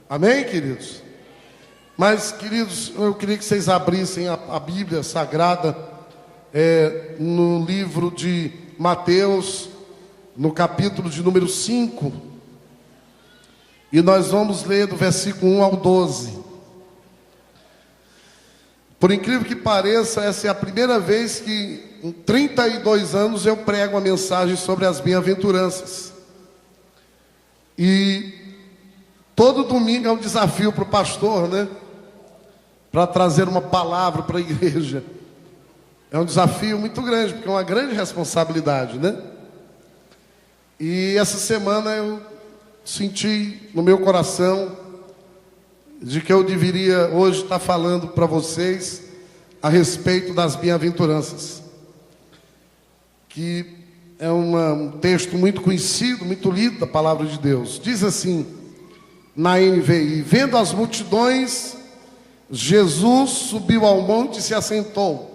Amém, queridos? Mas, queridos, eu queria que vocês abrissem a Bíblia Sagrada no livro de Mateus, no capítulo de número 5. E nós vamos ler do versículo 1 ao 12. Por incrível que pareça, essa é a primeira vez que em 32 anos eu prego uma mensagem sobre as bem-aventuranças. E todo domingo é um desafio para o pastor, né? Para trazer uma palavra para a igreja. É um desafio muito grande, porque é uma grande responsabilidade, né? E essa semana eu senti no meu coração de que eu deveria hoje estar falando para vocês a respeito das bem-aventuranças, que é um texto muito conhecido, muito lido da palavra de Deus. Diz assim, na NVI: vendo as multidões, Jesus subiu ao monte e se assentou.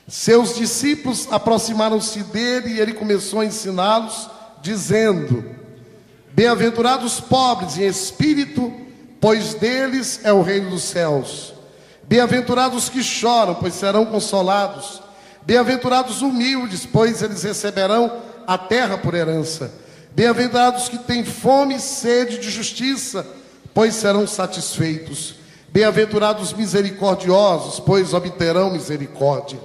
Seus discípulos aproximaram-se dele e ele começou a ensiná-los, dizendo: bem-aventurados os pobres em espírito, pois deles é o reino dos céus. Bem-aventurados os que choram, pois serão consolados. Bem-aventurados os humildes, pois eles receberão a terra por herança. Bem-aventurados os que têm fome e sede de justiça, pois serão satisfeitos. Bem-aventurados os misericordiosos, pois obterão misericórdia.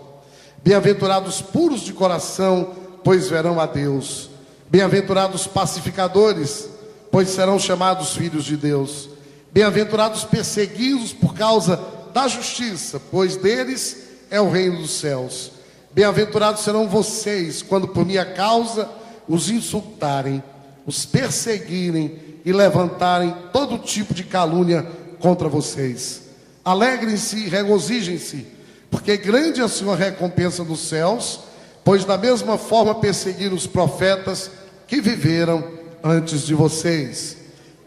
Bem-aventurados os puros de coração, pois verão a Deus. Bem-aventurados os pacificadores, pois serão chamados filhos de Deus. Bem-aventurados os perseguidos por causa da justiça, pois deles é o reino dos céus. Bem-aventurados serão vocês, quando por minha causa os insultarem, os perseguirem e levantarem todo tipo de calúnia contra vocês. Alegrem-se e regozijem-se, porque grande é a sua recompensa nos céus, pois da mesma forma perseguiram os profetas que viveram antes de vocês.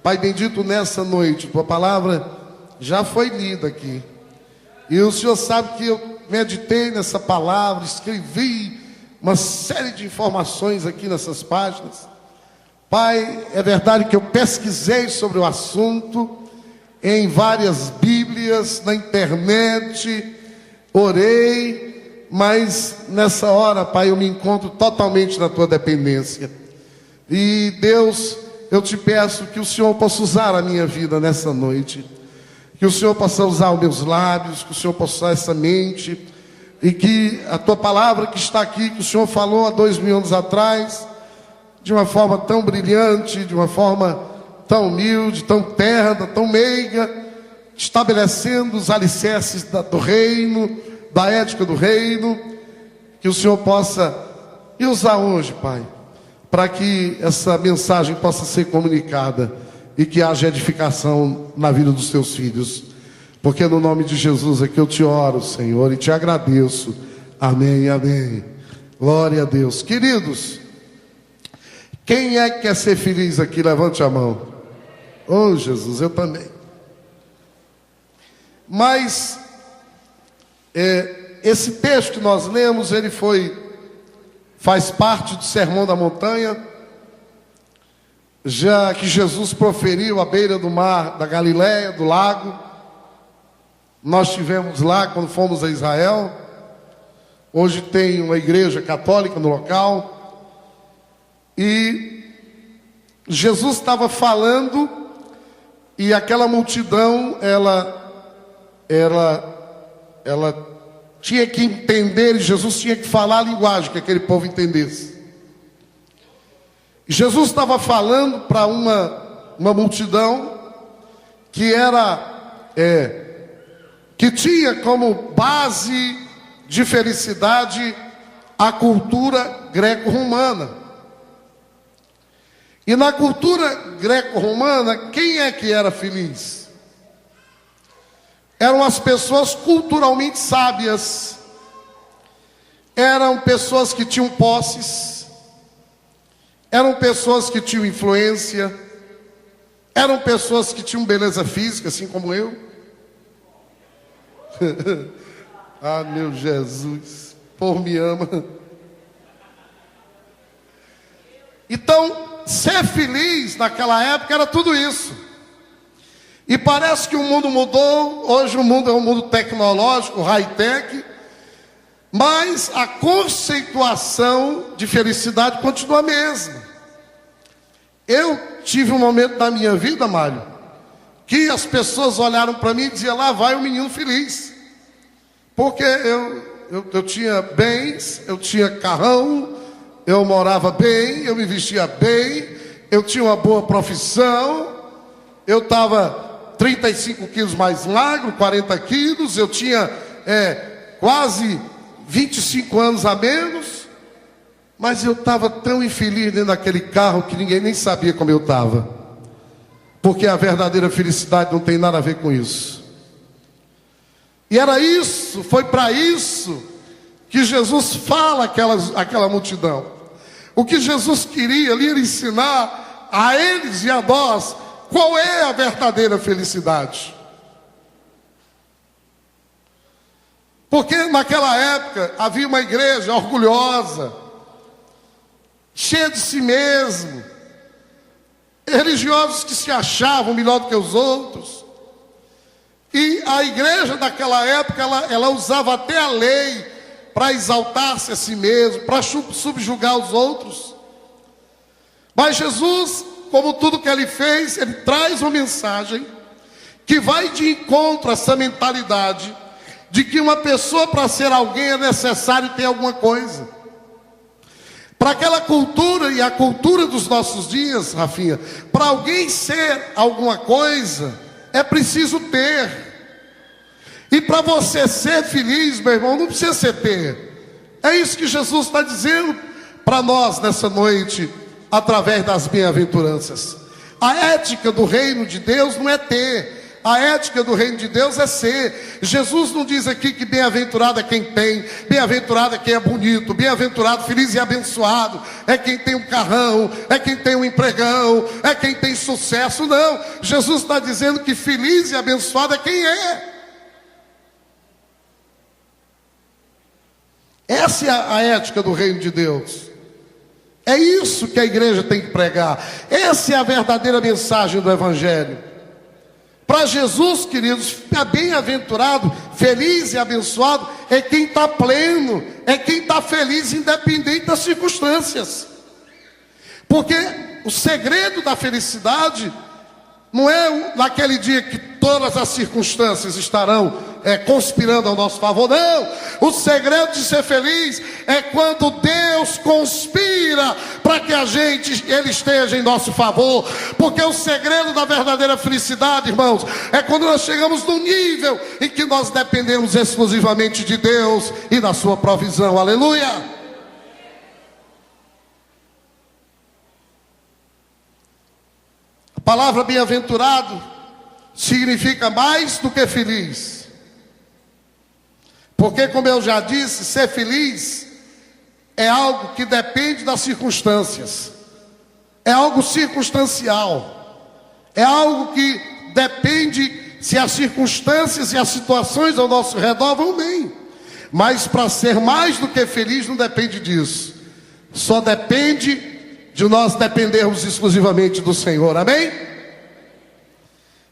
Pai bendito, nessa noite, tua palavra já foi lida aqui. E o Senhor sabe que eu meditei nessa palavra, escrevi uma série de informações aqui nessas páginas. Pai, é verdade que eu pesquisei sobre o assunto em várias Bíblias, na internet, orei, mas nessa hora, Pai, eu me encontro totalmente na tua dependência. E Deus, eu te peço que o Senhor possa usar a minha vida nessa noite, que o Senhor possa usar os meus lábios, que o Senhor possa usar essa mente, e que a tua palavra que está aqui, que o Senhor falou há 2000 anos atrás, de uma forma tão brilhante, de uma forma tão humilde, tão terna, tão meiga, estabelecendo os alicerces do reino, da ética do reino, que o Senhor possa usar hoje, Pai, para que essa mensagem possa ser comunicada e que haja edificação na vida dos teus filhos. Porque no nome de Jesus é que eu te oro, Senhor, e te agradeço. Amém, amém. Glória a Deus. Queridos, quem é que quer ser feliz aqui? Levante a mão. Oh, Jesus, eu também. Mas esse texto que nós lemos, ele faz parte do Sermão da Montanha, já que Jesus proferiu à beira do mar da Galileia, do lago. Nós estivemos lá quando fomos a Israel. Hoje tem uma igreja católica no local. E Jesus estava falando, e aquela multidão, ela tinha que entender, e Jesus tinha que falar a linguagem que aquele povo entendesse. Jesus estava falando para uma multidão que que tinha como base de felicidade a cultura greco-romana. E na cultura greco-romana, quem é que era feliz? Eram as pessoas culturalmente sábias, eram pessoas que tinham posses, eram pessoas que tinham influência, eram pessoas que tinham beleza física, assim como eu. Ah, meu Jesus, por me ama. Então, ser feliz naquela época era tudo isso. E parece que o mundo mudou, hoje o mundo é um mundo tecnológico, high-tech, mas a conceituação de felicidade continua a mesma. Eu tive um momento da minha vida, Mário, que as pessoas olharam para mim e diziam, lá vai um menino feliz. Porque eu tinha bens, eu tinha carrão, eu morava bem, eu me vestia bem, eu tinha uma boa profissão, eu estava 35 quilos mais magro, 40 quilos, eu tinha quase 25 anos a menos, mas eu estava tão infeliz dentro daquele carro que ninguém nem sabia como eu estava. Porque a verdadeira felicidade não tem nada a ver com isso. E era isso, foi para isso que Jesus fala aquela multidão. O que Jesus queria ali era ensinar a eles e a nós qual é a verdadeira felicidade. Porque naquela época havia uma igreja orgulhosa, cheia de si mesmo, religiosos que se achavam melhor do que os outros. E a igreja daquela época, ela usava até a lei para exaltar-se a si mesmo, para subjugar os outros. Mas Jesus, como tudo que ele fez, ele traz uma mensagem que vai de encontro a essa mentalidade de que uma pessoa, para ser alguém, é necessário ter alguma coisa. Para aquela cultura e a cultura dos nossos dias, Rafinha, para alguém ser alguma coisa, é preciso ter. E para você ser feliz, meu irmão, não precisa ser ter. É isso que Jesus está dizendo para nós nessa noite, através das bem-aventuranças. A ética do reino de Deus não é ter. A ética do reino de Deus é ser. Jesus não diz aqui que bem-aventurado é quem tem, bem-aventurado é quem é bonito, bem-aventurado, feliz e abençoado é quem tem um carrão, é quem tem um empregão, é quem tem sucesso. Não, Jesus está dizendo que feliz e abençoado é quem é. Essa é a ética do reino de Deus. É isso que a igreja tem que pregar. Essa é a verdadeira mensagem do Evangelho. Para Jesus, queridos, bem-aventurado, feliz e abençoado é quem está pleno, é quem está feliz independente das circunstâncias. Porque o segredo da felicidade não é naquele dia que todas as circunstâncias estarão conspirando ao nosso favor. Não, o segredo de ser feliz é quando Deus conspira para que Ele esteja em nosso favor. Porque o segredo da verdadeira felicidade, irmãos, é quando nós chegamos num nível em que nós dependemos exclusivamente de Deus e da sua provisão. Aleluia! A palavra bem-aventurado significa mais do que feliz. Porque, como eu já disse, ser feliz é algo que depende das circunstâncias. É algo circunstancial. É algo que depende se as circunstâncias e as situações ao nosso redor vão bem. Mas para ser mais do que feliz não depende disso. Só depende de nós dependermos exclusivamente do Senhor. Amém?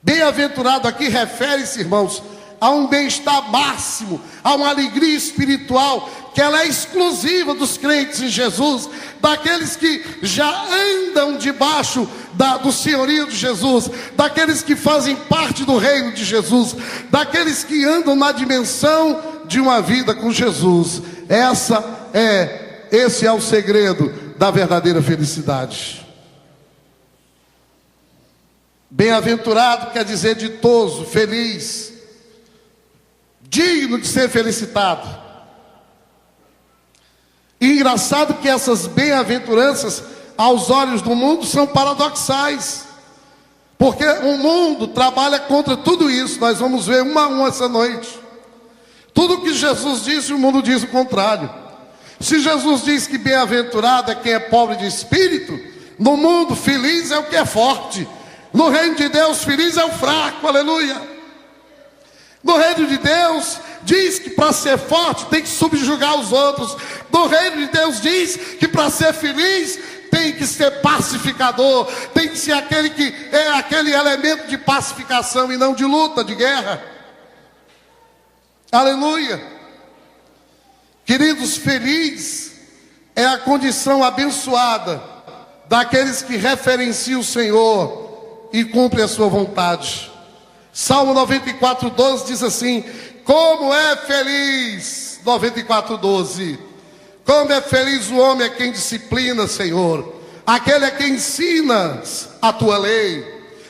Bem-aventurado aqui refere-se, irmãos, a um bem-estar máximo, a uma alegria espiritual, que ela é exclusiva dos crentes em Jesus, daqueles que já andam debaixo do senhorio de Jesus, daqueles que fazem parte do reino de Jesus, daqueles que andam na dimensão de uma vida com Jesus. Esse é o segredo da verdadeira felicidade. Bem-aventurado quer dizer ditoso, feliz, digno de ser felicitado. E engraçado que essas bem-aventuranças, aos olhos do mundo, são paradoxais. Porque o mundo trabalha contra tudo isso. Nós vamos ver uma a uma essa noite. Tudo que Jesus disse, o mundo diz o contrário. Se Jesus diz que bem-aventurado é quem é pobre de espírito, no mundo feliz é o que é forte. No reino de Deus, feliz é o fraco, aleluia. No reino de Deus, diz que para ser forte tem que subjugar os outros. No reino de Deus diz que para ser feliz tem que ser pacificador, tem que ser aquele que é aquele elemento de pacificação e não de luta, de guerra. Aleluia. Queridos, feliz é a condição abençoada daqueles que referenciam o Senhor e cumprem a sua vontade. Salmo 94:12 diz assim: como é feliz, 94:12, como é feliz o homem a quem disciplina, Senhor, aquele a quem ensinas a tua lei.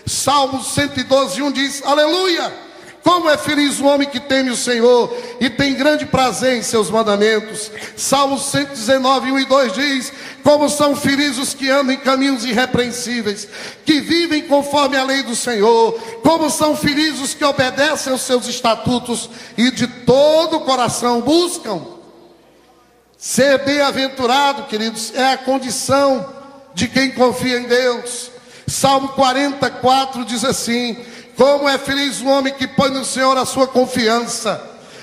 Salmo 112:1 diz: aleluia. Como é feliz o homem que teme o Senhor e tem grande prazer em seus mandamentos. Salmo 119:1 e 2 diz: como são felizes os que andam em caminhos irrepreensíveis, que vivem conforme a lei do Senhor. Como são felizes os que obedecem aos seus estatutos e de todo o coração buscam. Ser bem-aventurado, queridos, é a condição de quem confia em Deus. Salmo 44 diz assim: como é feliz o homem que põe no Senhor a sua confiança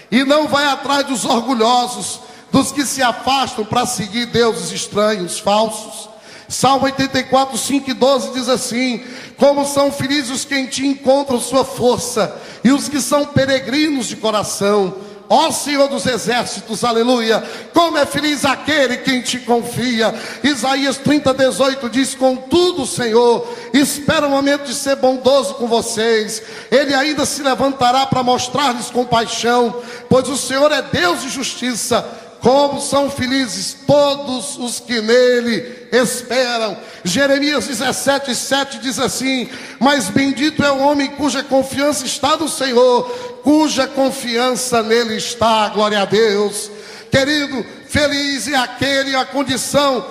e não vai atrás dos orgulhosos, dos que se afastam para seguir deuses estranhos, falsos. Salmo 84:5 e 12 diz assim: como são felizes os que em ti encontram sua força e os que são peregrinos de coração. Ó Senhor dos exércitos, aleluia. Como é feliz aquele que em ti confia. Isaías 30:18 diz: contudo, Senhor, espera o momento de ser bondoso com vocês. Ele ainda se levantará para mostrar-lhes compaixão, pois o Senhor é Deus de justiça. Como são felizes todos os que nele esperam. Jeremias 17:7 diz assim: mas bendito é o homem cuja confiança está no Senhor, cuja confiança nele está. Glória a Deus. Querido, feliz é aquele, a condição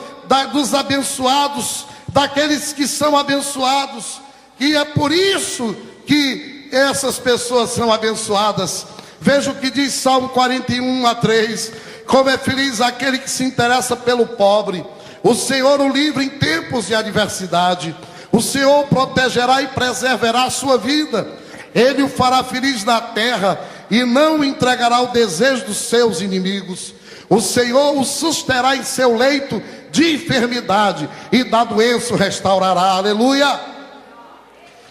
dos abençoados, daqueles que são abençoados, e é por isso que essas pessoas são abençoadas. Veja o que diz Salmo 41:3: como é feliz aquele que se interessa pelo pobre. O Senhor o livra em tempos de adversidade. O Senhor protegerá e preservará a sua vida. Ele o fará feliz na terra e não o entregará ao desejo dos seus inimigos. O Senhor o susterá em seu leito de enfermidade e da doença o restaurará. Aleluia.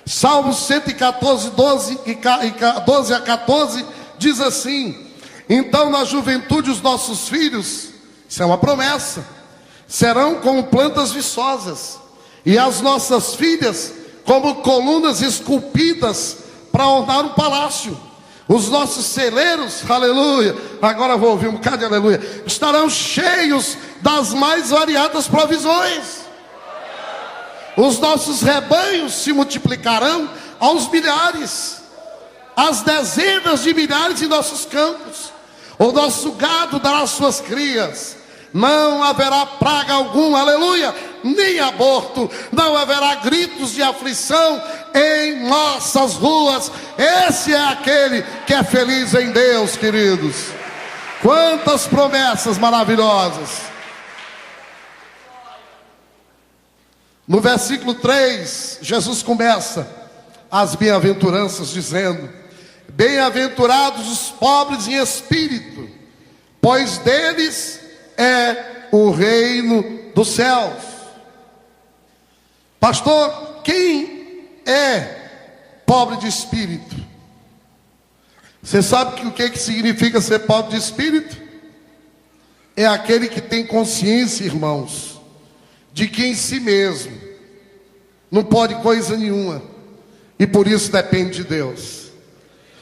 Salmo 114:12 a 14 diz assim: então na juventude os nossos filhos, isso é uma promessa, serão como plantas viçosas, e as nossas filhas como colunas esculpidas para ornar um palácio. Os nossos celeiros, aleluia, agora vou ouvir um bocado de aleluia, estarão cheios das mais variadas provisões. Os nossos rebanhos se multiplicarão aos milhares, às dezenas de milhares em nossos campos. O nosso gado dará suas crias. Não haverá praga alguma, aleluia, nem aborto. Não haverá gritos de aflição em nossas ruas. Esse é aquele que é feliz em Deus, queridos. Quantas promessas maravilhosas. No versículo 3, Jesus começa as bem-aventuranças dizendo: bem-aventurados os pobres em espírito, pois deles é o reino dos céus. Pastor, quem é pobre de espírito? Você sabe o que significa ser pobre de espírito? É aquele que tem consciência, irmãos, de que em si mesmo não pode coisa nenhuma e por isso depende de Deus.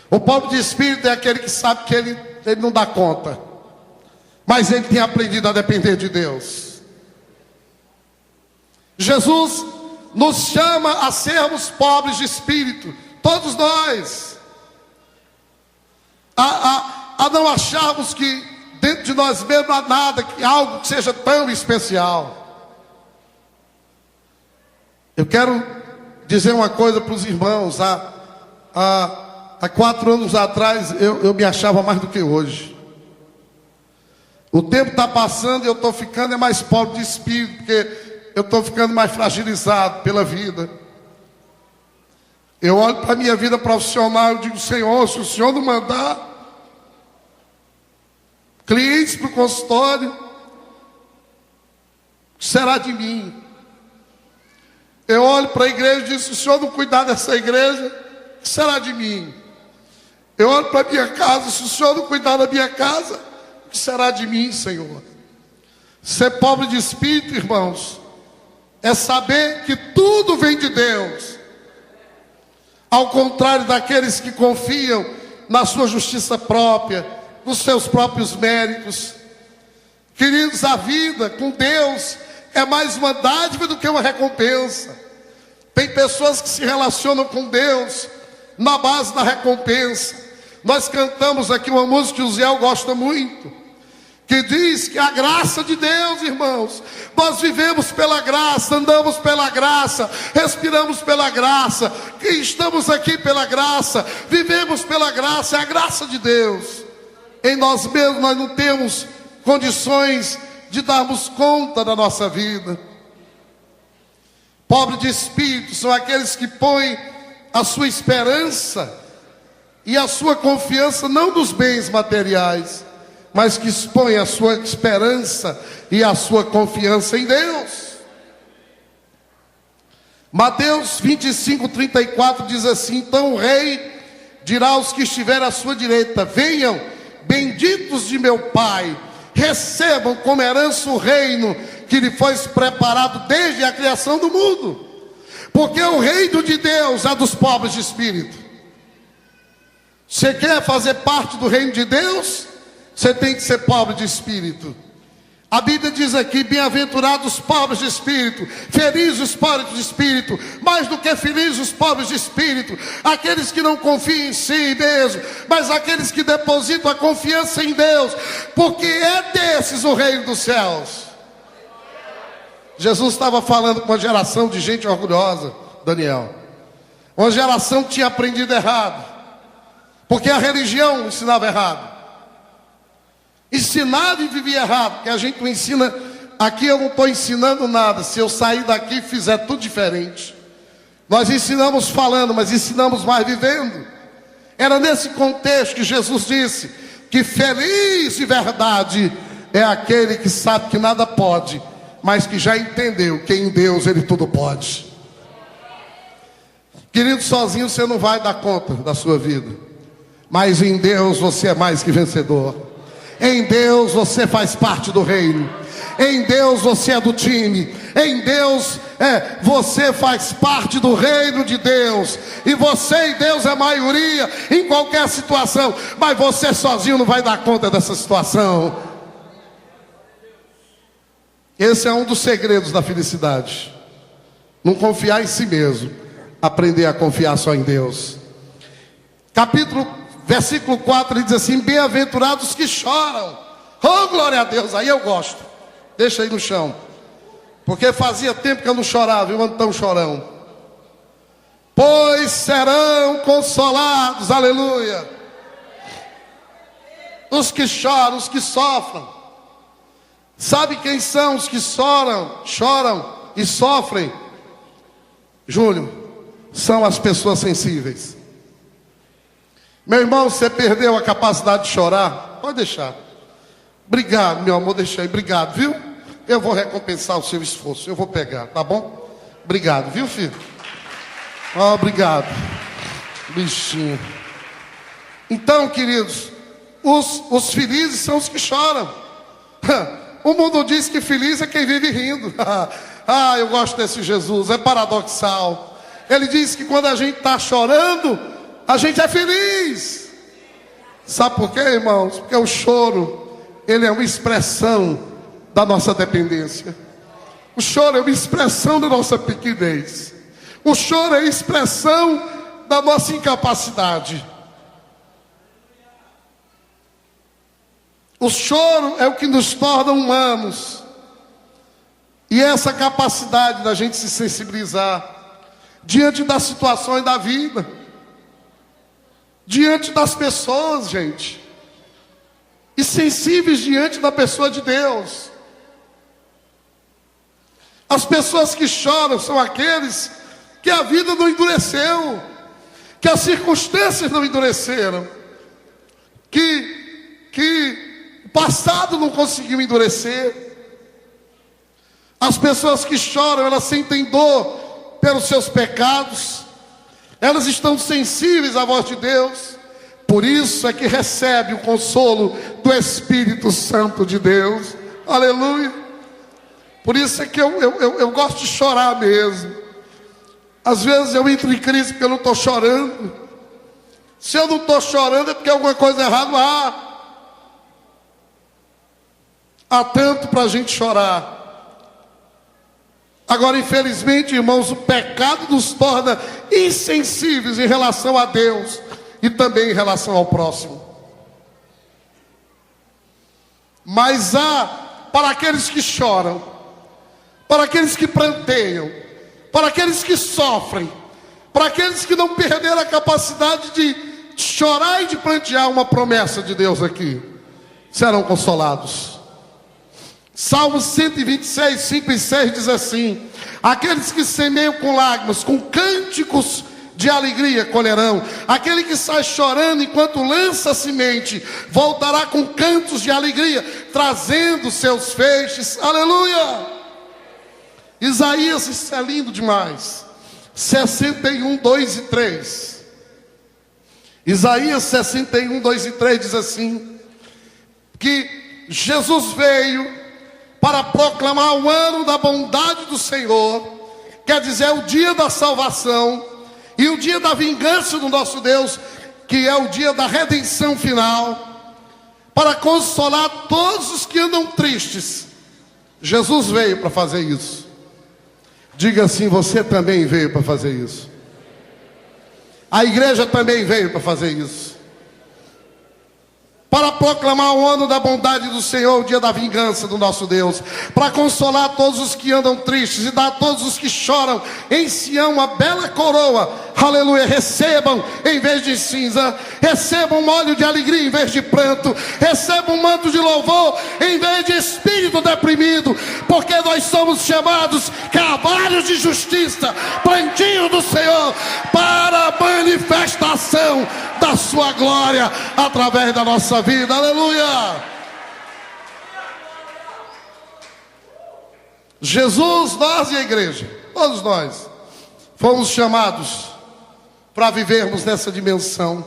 O pobre de espírito é aquele que sabe que ele não dá conta, mas ele tem aprendido a depender de Deus. Jesus nos chama a sermos pobres de espírito, todos nós, a não acharmos que dentro de nós mesmos há nada, que algo que seja tão especial. Eu quero dizer uma coisa para os irmãos. Há 4 anos atrás eu me achava mais do que hoje. O tempo está passando e eu estou ficando mais pobre de espírito, porque eu estou ficando mais fragilizado pela vida. Eu olho para a minha vida profissional e digo: Senhor, se o Senhor não mandar clientes para o consultório, o que será de mim? Eu olho para a igreja e digo: se o Senhor não cuidar dessa igreja, o que será de mim? Eu olho para a minha casa: se o Senhor não cuidar da minha casa, o que será de mim, Senhor? Ser pobre de espírito, irmãos, é saber que tudo vem de Deus. Ao contrário daqueles que confiam na sua justiça própria, nos seus próprios méritos. Queridos, a vida com Deus é mais uma dádiva do que uma recompensa. Tem pessoas que se relacionam com Deus na base da recompensa. Nós cantamos aqui uma música que o Ziel gosta muito, que diz que a graça de Deus, irmãos, nós vivemos pela graça, andamos pela graça, respiramos pela graça, que estamos aqui pela graça, vivemos pela graça, é a graça de Deus. Em nós mesmos nós não temos condições de darmos conta da nossa vida. Pobre de espírito são aqueles que põem a sua esperança e a sua confiança não nos bens materiais, mas que expõem a sua esperança e a sua confiança em Deus. Mateus 25:34 diz assim: então o rei dirá aos que estiverem à sua direita: venham, benditos de meu Pai, recebam como herança o reino que lhe foi preparado desde a criação do mundo. Porque o reino de Deus é dos pobres de espírito. Você quer fazer parte do reino de Deus? Você tem que ser pobre de espírito. A Bíblia diz aqui: bem-aventurados os pobres de espírito, felizes os pobres de espírito, mais do que felizes os pobres de espírito, aqueles que não confiam em si mesmo, mas aqueles que depositam a confiança em Deus, porque é desses o reino dos céus. Jesus estava falando com uma geração de gente orgulhosa, Daniel. Uma geração que tinha aprendido errado, porque a religião ensinava errado. Ensinava e vivia errado, porque a gente não ensina. Aqui eu não estou ensinando nada. Se eu sair daqui e fizer tudo diferente, nós ensinamos falando, mas ensinamos mais vivendo. Era nesse contexto que Jesus disse que feliz de verdade é aquele que sabe que nada pode, mas que já entendeu que em Deus ele tudo pode. Querido, sozinho você não vai dar conta da sua vida, mas em Deus você é mais que vencedor. Em Deus você faz parte do reino. Em Deus você é do time. Em Deus você faz parte do reino de Deus. E você e Deus é maioria em qualquer situação. Mas você sozinho não vai dar conta dessa situação. Esse é um dos segredos da felicidade. Não confiar em si mesmo, aprender a confiar só em Deus. Versículo 4, ele diz assim: bem-aventurados que choram. Oh, glória a Deus, aí eu gosto. Deixa aí no chão, porque fazia tempo que eu não chorava, eu ando tão chorão. Pois serão consolados, aleluia. Os que choram, os que sofrem. Sabe quem são os que choram e sofrem? Júlio, são as pessoas sensíveis. Meu irmão, você perdeu a capacidade de chorar? Pode deixar. Obrigado, meu amor, deixa aí. Obrigado, viu? Eu vou recompensar o seu esforço. Eu vou pegar, tá bom? Obrigado, viu, filho? Oh, obrigado. Bichinho. Então, queridos, os felizes são os que choram. O mundo diz que feliz é quem vive rindo. Ah, eu gosto desse Jesus, é paradoxal. Ele diz que quando a gente está chorando, a gente é feliz. Sabe por quê, irmãos? Porque o choro, ele é uma expressão da nossa dependência. O choro é uma expressão da nossa pequenez. O choro é a expressão da nossa incapacidade. O choro é o que nos torna humanos. E essa capacidade da gente se sensibilizar diante das situações da vida, diante das pessoas, gente, e sensíveis diante da pessoa de Deus. As pessoas que choram são aqueles que a vida não endureceu, que as circunstâncias não endureceram, que o passado não conseguiu endurecer. As pessoas que choram, elas sentem dor pelos seus pecados, elas estão sensíveis à voz de Deus. Por isso é que recebe o consolo do Espírito Santo de Deus. Aleluia. Por isso é que eu gosto de chorar mesmo. Às vezes eu entro em crise porque eu não estou chorando. Se eu não estou chorando é porque alguma coisa errada há. Há tanto para a gente chorar. Agora, infelizmente, irmãos, o pecado nos torna insensíveis em relação a Deus e também em relação ao próximo. Mas há para aqueles que choram, para aqueles que pranteiam, para aqueles que sofrem, para aqueles que não perderam a capacidade de chorar e de prantear uma promessa de Deus aqui, serão consolados. Salmo 126, 5 e 6 diz assim: aqueles que semeiam com lágrimas, com cânticos de alegria colherão. Aquele que sai chorando enquanto lança a semente, voltará com cantos de alegria, trazendo seus feixes. Aleluia! Isaías, isso é lindo demais. 61, 2 e 3. Isaías 61, 2 e 3 diz assim: que Jesus veio para proclamar o ano da bondade do Senhor, quer dizer, o dia da salvação e o dia da vingança do nosso Deus, que é o dia da redenção final, para consolar todos os que andam tristes. Jesus veio para fazer isso. Diga assim: você também veio para fazer isso. A igreja também veio para fazer isso. Para proclamar o ano da bondade do Senhor, o dia da vingança do nosso Deus, para consolar todos os que andam tristes e dar a todos os que choram em Sião uma bela coroa. Aleluia. Recebam em vez de cinza, recebam um óleo de alegria em vez de pranto, recebam um manto de louvor em vez de espírito deprimido, porque nós somos chamados cavalos de justiça, plantio do Senhor, para a manifestação da sua glória através da nossa vida. Aleluia. Jesus, nós e a igreja, todos nós fomos chamados para vivermos nessa dimensão.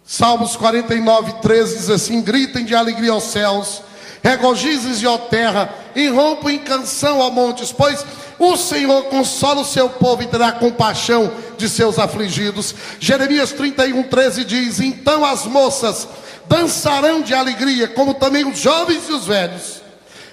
Salmos 49, 13 diz assim: gritem de alegria aos céus, regozijem-se, ó terra, irrompam em canção, ó montes, pois o Senhor consola o seu povo e terá compaixão de seus afligidos. Jeremias 31, 13 diz: então as moças dançarão de alegria, como também os jovens e os velhos.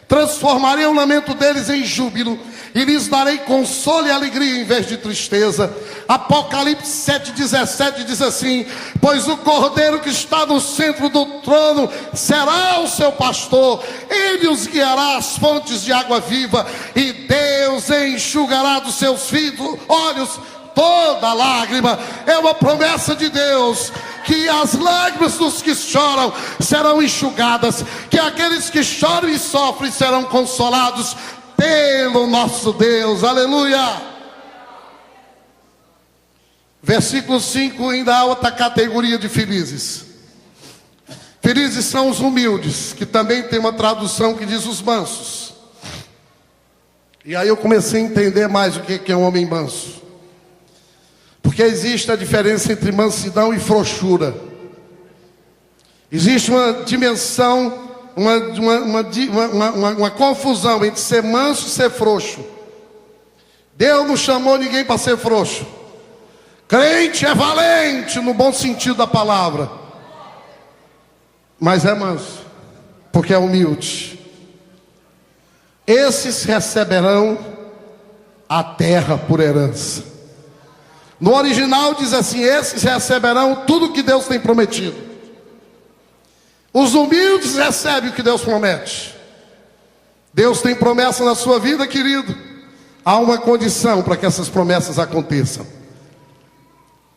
Transformarei o lamento deles em júbilo, e lhes darei consolo e alegria em vez de tristeza. Apocalipse 7,17 diz assim: pois o Cordeiro que está no centro do trono será o seu pastor, ele os guiará às fontes de água viva, e Deus enxugará dos seus olhos toda lágrima. É uma promessa de Deus, que as lágrimas dos que choram serão enxugadas, que aqueles que choram e sofrem serão consolados pelo nosso Deus. Aleluia. Versículo 5 ainda há outra categoria de felizes. Felizes são os humildes, que também tem uma tradução que diz os mansos. E aí eu comecei a entender mais o que é um homem manso. Porque existe a diferença entre mansidão e frouxura. Existe uma dimensão, uma confusão entre ser manso e ser frouxo. Deus não chamou ninguém para ser frouxo. Crente é valente no bom sentido da palavra, mas é manso, porque é humilde. Esses receberão a terra por herança. No original diz assim: esses receberão tudo que Deus tem prometido. Os humildes recebem o que Deus promete. Deus tem promessa na sua vida, querido. Há uma condição para que essas promessas aconteçam.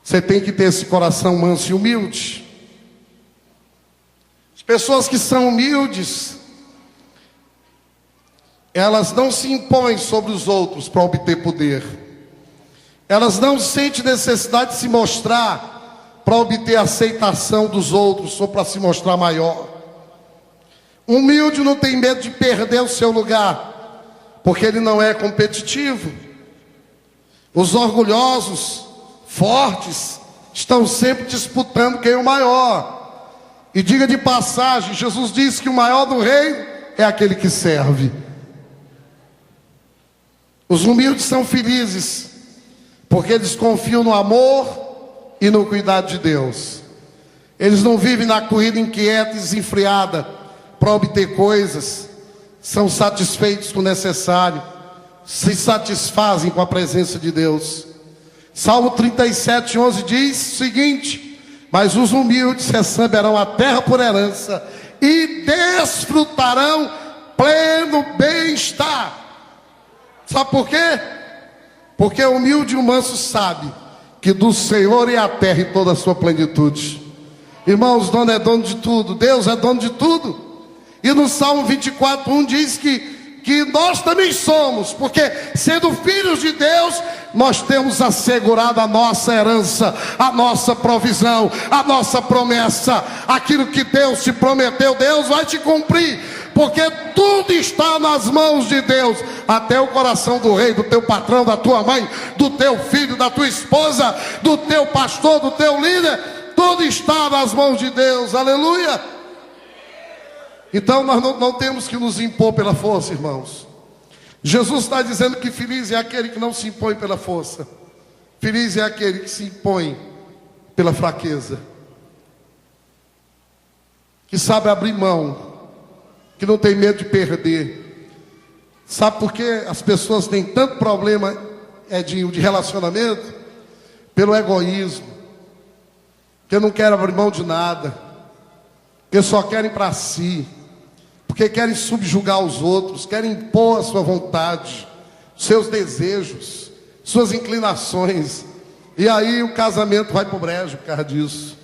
Você tem que ter esse coração manso e humilde. As pessoas que são humildes, elas não se impõem sobre os outros para obter poder. Elas não sentem necessidade de se mostrar para obter a aceitação dos outros ou para se mostrar maior. Humilde não tem medo de perder o seu lugar, porque ele não é competitivo. Os orgulhosos, fortes, estão sempre disputando quem é o maior. E diga de passagem, Jesus disse que o maior do reino é aquele que serve. Os humildes são felizes, porque eles confiam no amor e no cuidado de Deus. Eles não vivem na corrida inquieta e desenfreada para obter coisas. São satisfeitos com o necessário, se satisfazem com a presença de Deus. Salmo 37:11 diz o seguinte: mas os humildes receberão a terra por herança e desfrutarão pleno bem-estar. Sabe por quê? Porque o humilde e o manso sabe que do Senhor é a terra e toda a sua plenitude. Irmãos, dono é dono de tudo, Deus é dono de tudo. E no Salmo 24:1 diz que nós também somos, porque sendo filhos de Deus, nós temos assegurado a nossa herança, a nossa provisão, a nossa promessa. Aquilo que Deus te prometeu, Deus vai te cumprir, porque tudo está nas mãos de Deus, até o coração do rei, do teu patrão, da tua mãe, do teu filho, da tua esposa, do teu pastor, do teu líder. Tudo está nas mãos de Deus, aleluia. Então nós não temos que nos impor pela força, irmãos. Jesus está dizendo que feliz é aquele que não se impõe pela força. Feliz é aquele que se impõe pela fraqueza, que sabe abrir mão, que não tem medo de perder. Sabe por que as pessoas têm tanto problema de relacionamento? Pelo egoísmo, que não querem abrir mão de nada, que só querem para si, porque querem subjugar os outros, querem impor a sua vontade, seus desejos, suas inclinações. E aí o casamento vai para o brejo por causa disso.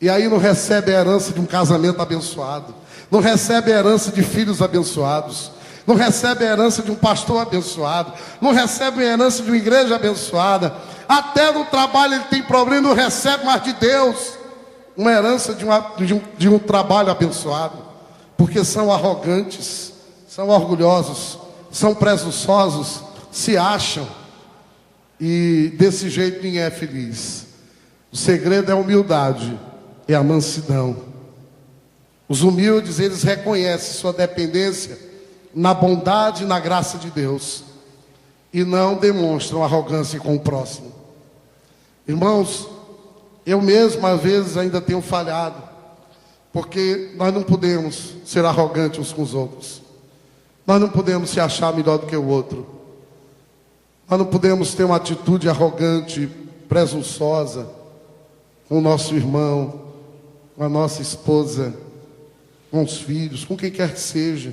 E aí não recebe a herança de um casamento abençoado, não recebe a herança de filhos abençoados, não recebe a herança de um pastor abençoado, não recebe a herança de uma igreja abençoada. Até no trabalho ele tem problema, não recebe mais de Deus uma herança de um trabalho abençoado. Porque são arrogantes, são orgulhosos, são presunçosos, se acham. E desse jeito ninguém é feliz. O segredo é a humildade, é a mansidão. Os humildes, eles reconhecem sua dependência na bondade e na graça de Deus, e não demonstram arrogância com o próximo. Irmãos, eu mesmo às vezes ainda tenho falhado, porque nós não podemos ser arrogantes uns com os outros. Nós não podemos se achar melhor do que o outro. Nós não podemos ter uma atitude arrogante, presunçosa com o nosso irmão, com a nossa esposa, com os filhos, com quem quer que seja.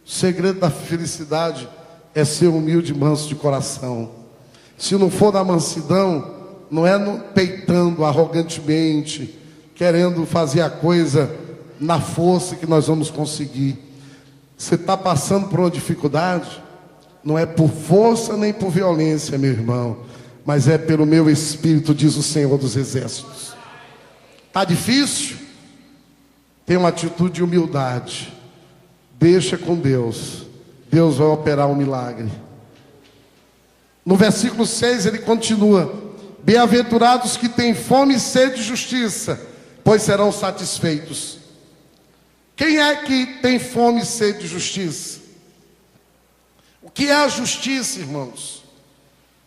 O segredo da felicidade é ser humilde e manso de coração. Se não for na mansidão, não é peitando arrogantemente, querendo fazer a coisa na força que nós vamos conseguir. Você está passando por uma dificuldade, não é por força nem por violência, meu irmão, mas é pelo meu espírito, diz o Senhor dos Exércitos. Está difícil? Tem uma atitude de humildade, deixa com Deus, Deus vai operar um milagre. No versículo 6 ele continua: bem-aventurados que têm fome e sede de justiça, pois serão satisfeitos. Quem é que tem fome e sede de justiça? O que é a justiça, irmãos?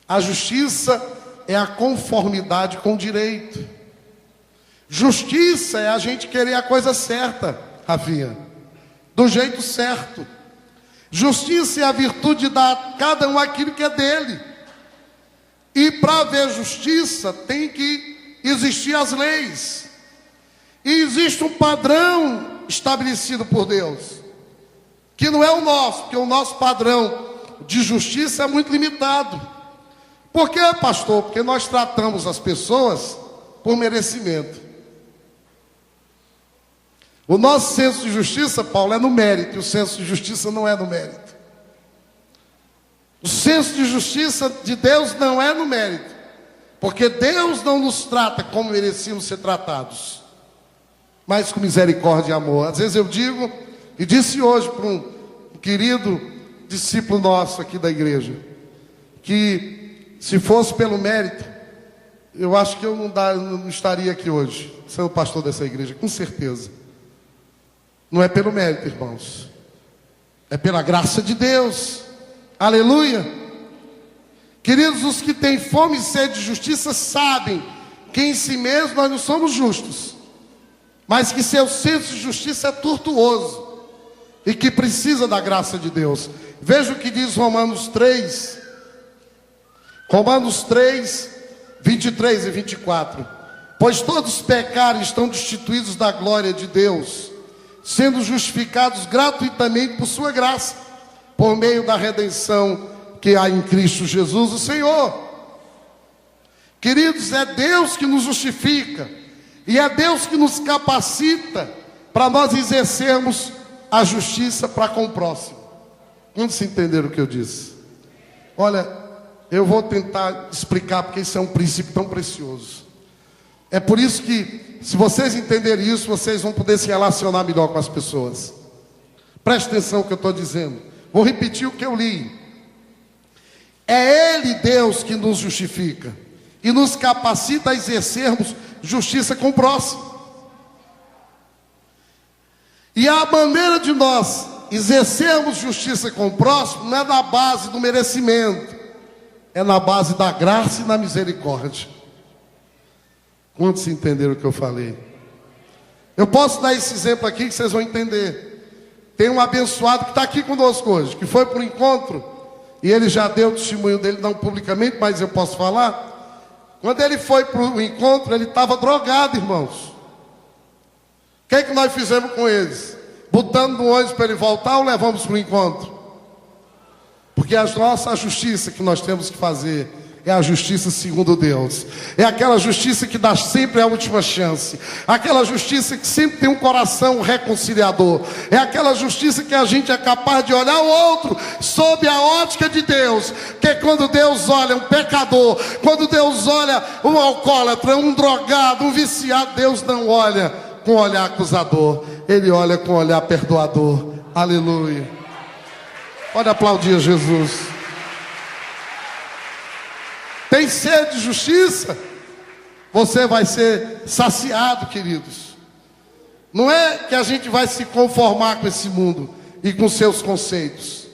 A justiça é a conformidade com o direito. Justiça é a gente querer a coisa certa, Rafinha, do jeito certo. Justiça é a virtude de dar a cada um aquilo que é dele. E para haver justiça tem que existir as leis. E existe um padrão estabelecido por Deus, que não é o nosso, porque o nosso padrão de justiça é muito limitado. Por quê, pastor? Porque nós tratamos as pessoas por merecimento. O nosso senso de justiça, Paulo, é no mérito, e o senso de justiça não é no mérito. O senso de justiça de Deus não é no mérito, porque Deus não nos trata como merecíamos ser tratados, mas com misericórdia e amor. Às vezes eu digo, e disse hoje para um querido discípulo nosso aqui da igreja, que se fosse pelo mérito, eu acho que eu não estaria aqui hoje, sendo pastor dessa igreja, com certeza. Não é pelo mérito, irmãos. É pela graça de Deus. Aleluia. Queridos, os que têm fome e sede de justiça sabem que em si mesmos nós não somos justos, mas que seu senso de justiça é tortuoso e que precisa da graça de Deus. Veja o que diz Romanos 3, 23 e 24. Pois todos pecaram e estão destituídos da glória de Deus, sendo justificados gratuitamente por sua graça, por meio da redenção que há em Cristo Jesus, o Senhor. Queridos, é Deus que nos justifica, e é Deus que nos capacita para nós exercermos a justiça para com o próximo. Quantos entenderam o que eu disse? Olha, eu vou tentar explicar, porque isso é um princípio tão precioso. É por isso que, se vocês entenderem isso, vocês vão poder se relacionar melhor com as pessoas. Preste atenção no que eu estou dizendo. Vou repetir o que eu li. É Ele, Deus, que nos justifica e nos capacita a exercermos justiça com o próximo. E a maneira de nós exercermos justiça com o próximo não é na base do merecimento, é na base da graça e da misericórdia. Quantos entenderam o que eu falei? Eu posso dar esse exemplo aqui que vocês vão entender. Tem um abençoado que está aqui conosco hoje, que foi para o encontro, e ele já deu o testemunho dele, não publicamente, mas eu posso falar. Quando ele foi para o encontro, ele estava drogado, irmãos. O que é que nós fizemos com eles? Botando no ônibus para ele voltar ou levamos para o encontro? Porque a nossa justiça que nós temos que fazer é a justiça segundo Deus. É aquela justiça que dá sempre a última chance. Aquela justiça que sempre tem um coração reconciliador. É aquela justiça que a gente é capaz de olhar o outro sob a ótica de Deus. Porque quando Deus olha um pecador, quando Deus olha um alcoólatra, um drogado, um viciado, Deus não olha com olhar acusador. Ele olha com olhar perdoador. Aleluia. Pode aplaudir a Jesus. Tem sede de justiça? Você vai ser saciado, queridos. Não é que a gente vai se conformar com esse mundo e com seus conceitos.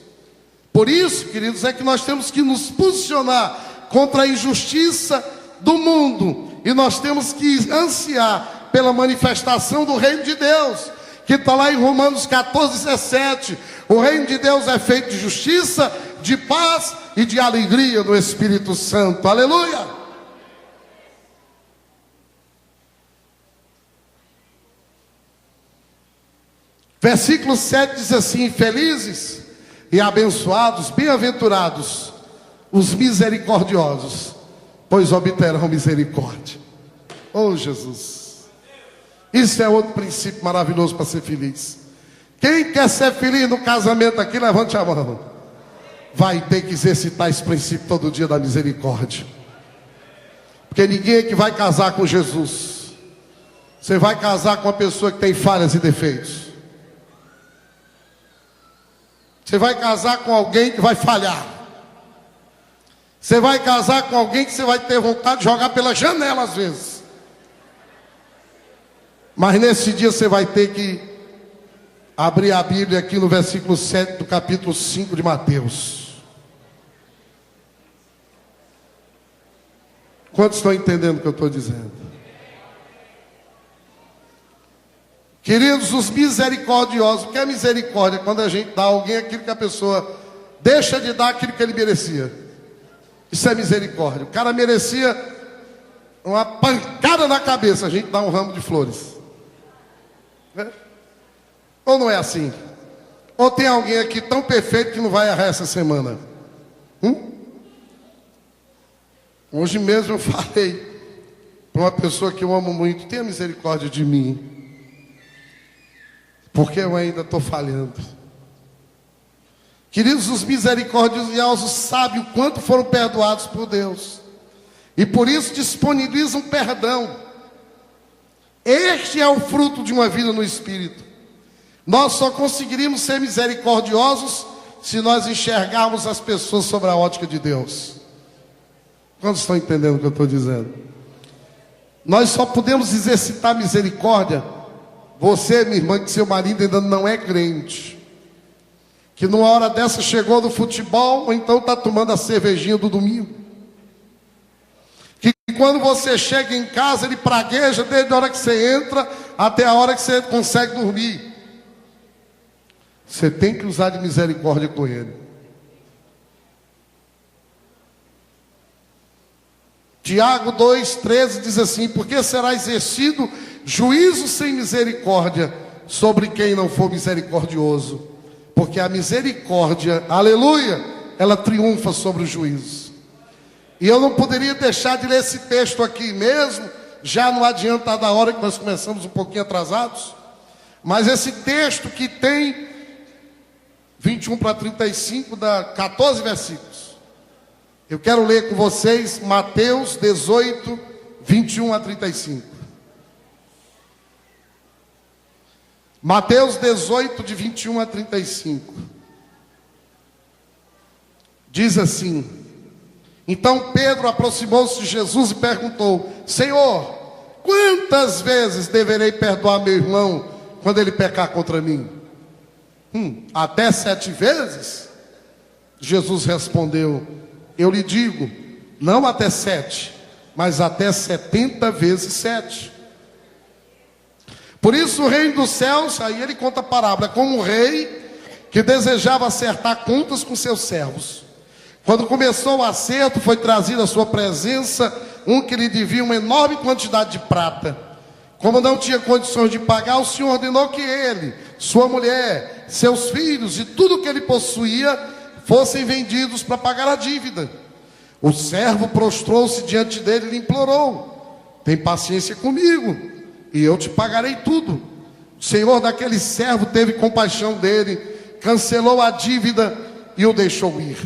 Por isso, queridos, é que nós temos que nos posicionar contra a injustiça do mundo. E nós temos que ansiar pela manifestação do reino de Deus, que está lá em Romanos 14, 17. O reino de Deus é feito de justiça, de paz e de alegria no Espírito Santo. Aleluia! Versículo 7 diz assim: felizes e abençoados, bem-aventurados os misericordiosos, pois obterão misericórdia. Oh, Jesus! Isso é outro princípio maravilhoso para ser feliz. Quem quer ser feliz no casamento aqui, levante a mão. Vai ter que exercitar esse princípio todo dia da misericórdia. Porque ninguém que vai casar com Jesus. Você vai casar com uma pessoa que tem falhas e defeitos. Você vai casar com alguém que vai falhar. Você vai casar com alguém que você vai ter vontade de jogar pela janela às vezes. Mas nesse dia você vai ter que abrir a Bíblia aqui no versículo 7 do capítulo 5 de Mateus. Quantos estão entendendo o que eu estou dizendo? Queridos, os misericordiosos. O que é misericórdia? Quando a gente dá a alguém aquilo que a pessoa deixa de dar aquilo que ele merecia. Isso é misericórdia. O cara merecia uma pancada na cabeça, a gente dá um ramo de flores. Ou não é assim? Ou tem alguém aqui tão perfeito que não vai errar essa semana? Hoje mesmo eu falei para uma pessoa que eu amo muito: tenha misericórdia de mim, porque eu ainda estou falhando. Queridos, os misericordiosos sabem o quanto foram perdoados por Deus, e por isso disponibilizam perdão. Este é o fruto de uma vida no Espírito. Nós só conseguiríamos ser misericordiosos se nós enxergarmos as pessoas sob a ótica de Deus. Quantos estão entendendo o que eu estou dizendo? Nós só podemos exercitar misericórdia, você, minha irmã, que seu marido ainda não é crente, que numa hora dessa chegou do futebol, ou então está tomando a cervejinha do domingo, que quando você chega em casa, ele pragueja desde a hora que você entra até a hora que você consegue dormir. Você tem que usar de misericórdia com ele. Tiago 2,13 diz assim: porque será exercido juízo sem misericórdia sobre quem não for misericordioso, porque a misericórdia, aleluia, ela triunfa sobre o juízo. E eu não poderia deixar de ler esse texto aqui mesmo, já não adianta da hora que nós começamos um pouquinho atrasados, mas esse texto que tem 21 para 35, dá 14 versículos. Eu quero ler com vocês Mateus 18, 21 a 35. Mateus 18, de 21 a 35. Diz assim: então Pedro aproximou-se de Jesus e perguntou: Senhor, quantas vezes deverei perdoar meu irmão quando ele pecar contra mim? Até 7 vezes? Jesus respondeu: eu lhe digo, não até 7, mas até 70 vezes 7. Por isso o reino dos céus, aí ele conta a parábola, como um rei que desejava acertar contas com seus servos. Quando começou o acerto, foi trazido à sua presença um que lhe devia uma enorme quantidade de prata. Como não tinha condições de pagar, o Senhor ordenou que ele, sua mulher, seus filhos e tudo que ele possuía fossem vendidos para pagar a dívida. O servo prostrou-se diante dele e lhe implorou: tem paciência comigo, e eu te pagarei tudo. O senhor daquele servo teve compaixão dele, cancelou a dívida e o deixou ir.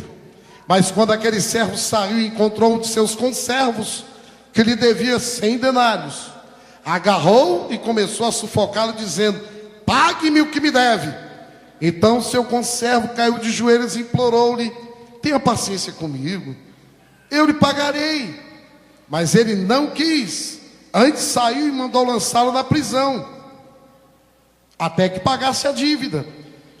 Mas quando aquele servo saiu e encontrou um de seus conservos, que lhe devia 100 denários, agarrou e começou a sufocá-lo, dizendo: pague-me o que me deve. Então seu conservo caiu de joelhos e implorou-lhe: tenha paciência comigo, eu lhe pagarei. Mas ele não quis, antes saiu e mandou lançá-lo na prisão, até que pagasse a dívida.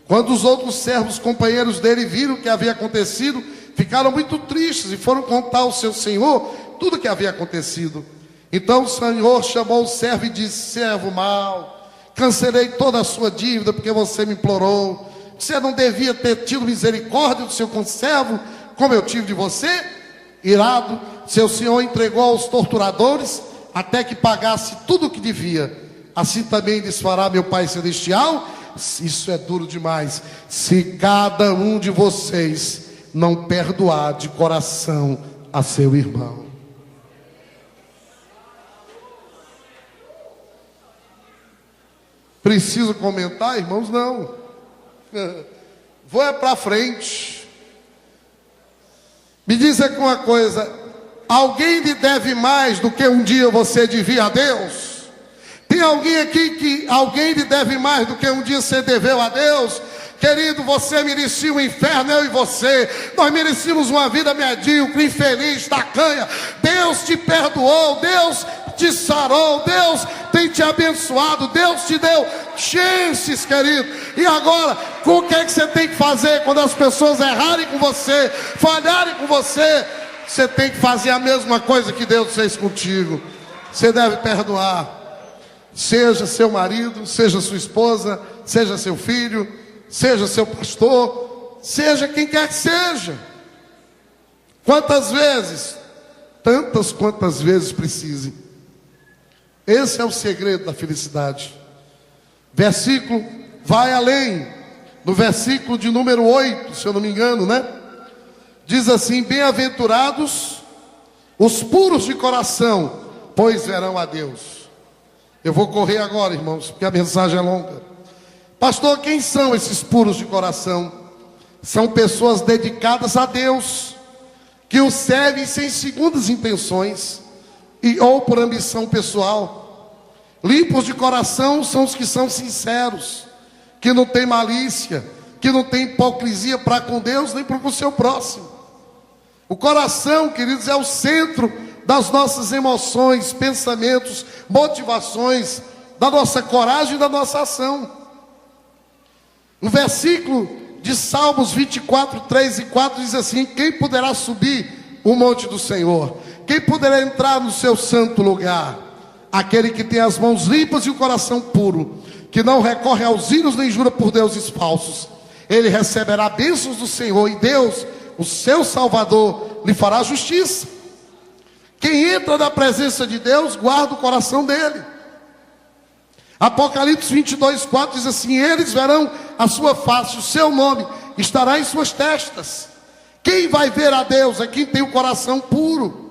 Quando os outros servos companheiros dele viram o que havia acontecido, ficaram muito tristes e foram contar ao seu senhor tudo o que havia acontecido. Então o senhor chamou o servo e disse: servo mau, cancelei toda a sua dívida porque você me implorou. Você não devia ter tido misericórdia do seu conservo, como eu tive de você? Irado, seu senhor entregou aos torturadores até que pagasse tudo o que devia. Assim também lhes fará meu Pai Celestial. Isso é duro demais. Se cada um de vocês não perdoar de coração a seu irmão. Preciso comentar, irmãos? Não. Vou é para frente. Me diz aqui uma coisa: alguém lhe deve mais do que um dia você devia a Deus? Tem alguém aqui que alguém lhe deve mais do que um dia você deveu a Deus? Querido, você merecia o inferno, eu e você. Nós merecíamos uma vida medíocre, infeliz, tacanha. Deus te perdoou, Deus te sarou, Deus tem te abençoado, Deus te deu chances, querido. E agora, o que é que você tem que fazer quando as pessoas errarem com você, falharem com você? Você tem que fazer a mesma coisa que Deus fez contigo. Você deve perdoar. Seja seu marido, seja sua esposa, seja seu filho, seja seu pastor, seja quem quer que seja. Quantas vezes? Tantas quantas vezes precise. Esse é o segredo da felicidade. Versículo vai além. No versículo de número 8, se eu não me engano, né? Diz assim: bem-aventurados os puros de coração, pois verão a Deus. Eu vou correr agora, irmãos, porque a mensagem é longa. Pastor, quem são esses puros de coração? São pessoas dedicadas a Deus, que o servem sem segundas intenções ou por ambição pessoal. Limpos de coração são os que são sinceros, que não tem malícia, que não tem hipocrisia para com Deus nem para com o seu próximo. O coração, queridos, é o centro das nossas emoções, pensamentos, motivações, da nossa coragem e da nossa ação. No versículo de Salmos 24, 3 e 4 diz assim: quem poderá subir o monte do Senhor? Quem poderá entrar no seu santo lugar? Aquele que tem as mãos limpas e o coração puro, que não recorre aos ídolos nem jura por deuses falsos. Ele receberá bênçãos do Senhor, e Deus, o seu Salvador, lhe fará justiça. Quem entra na presença de Deus, guarda o coração dele. Apocalipse 22, 4 diz assim: eles verão a sua face, o seu nome estará em suas testas. Quem vai ver a Deus é quem tem o coração puro.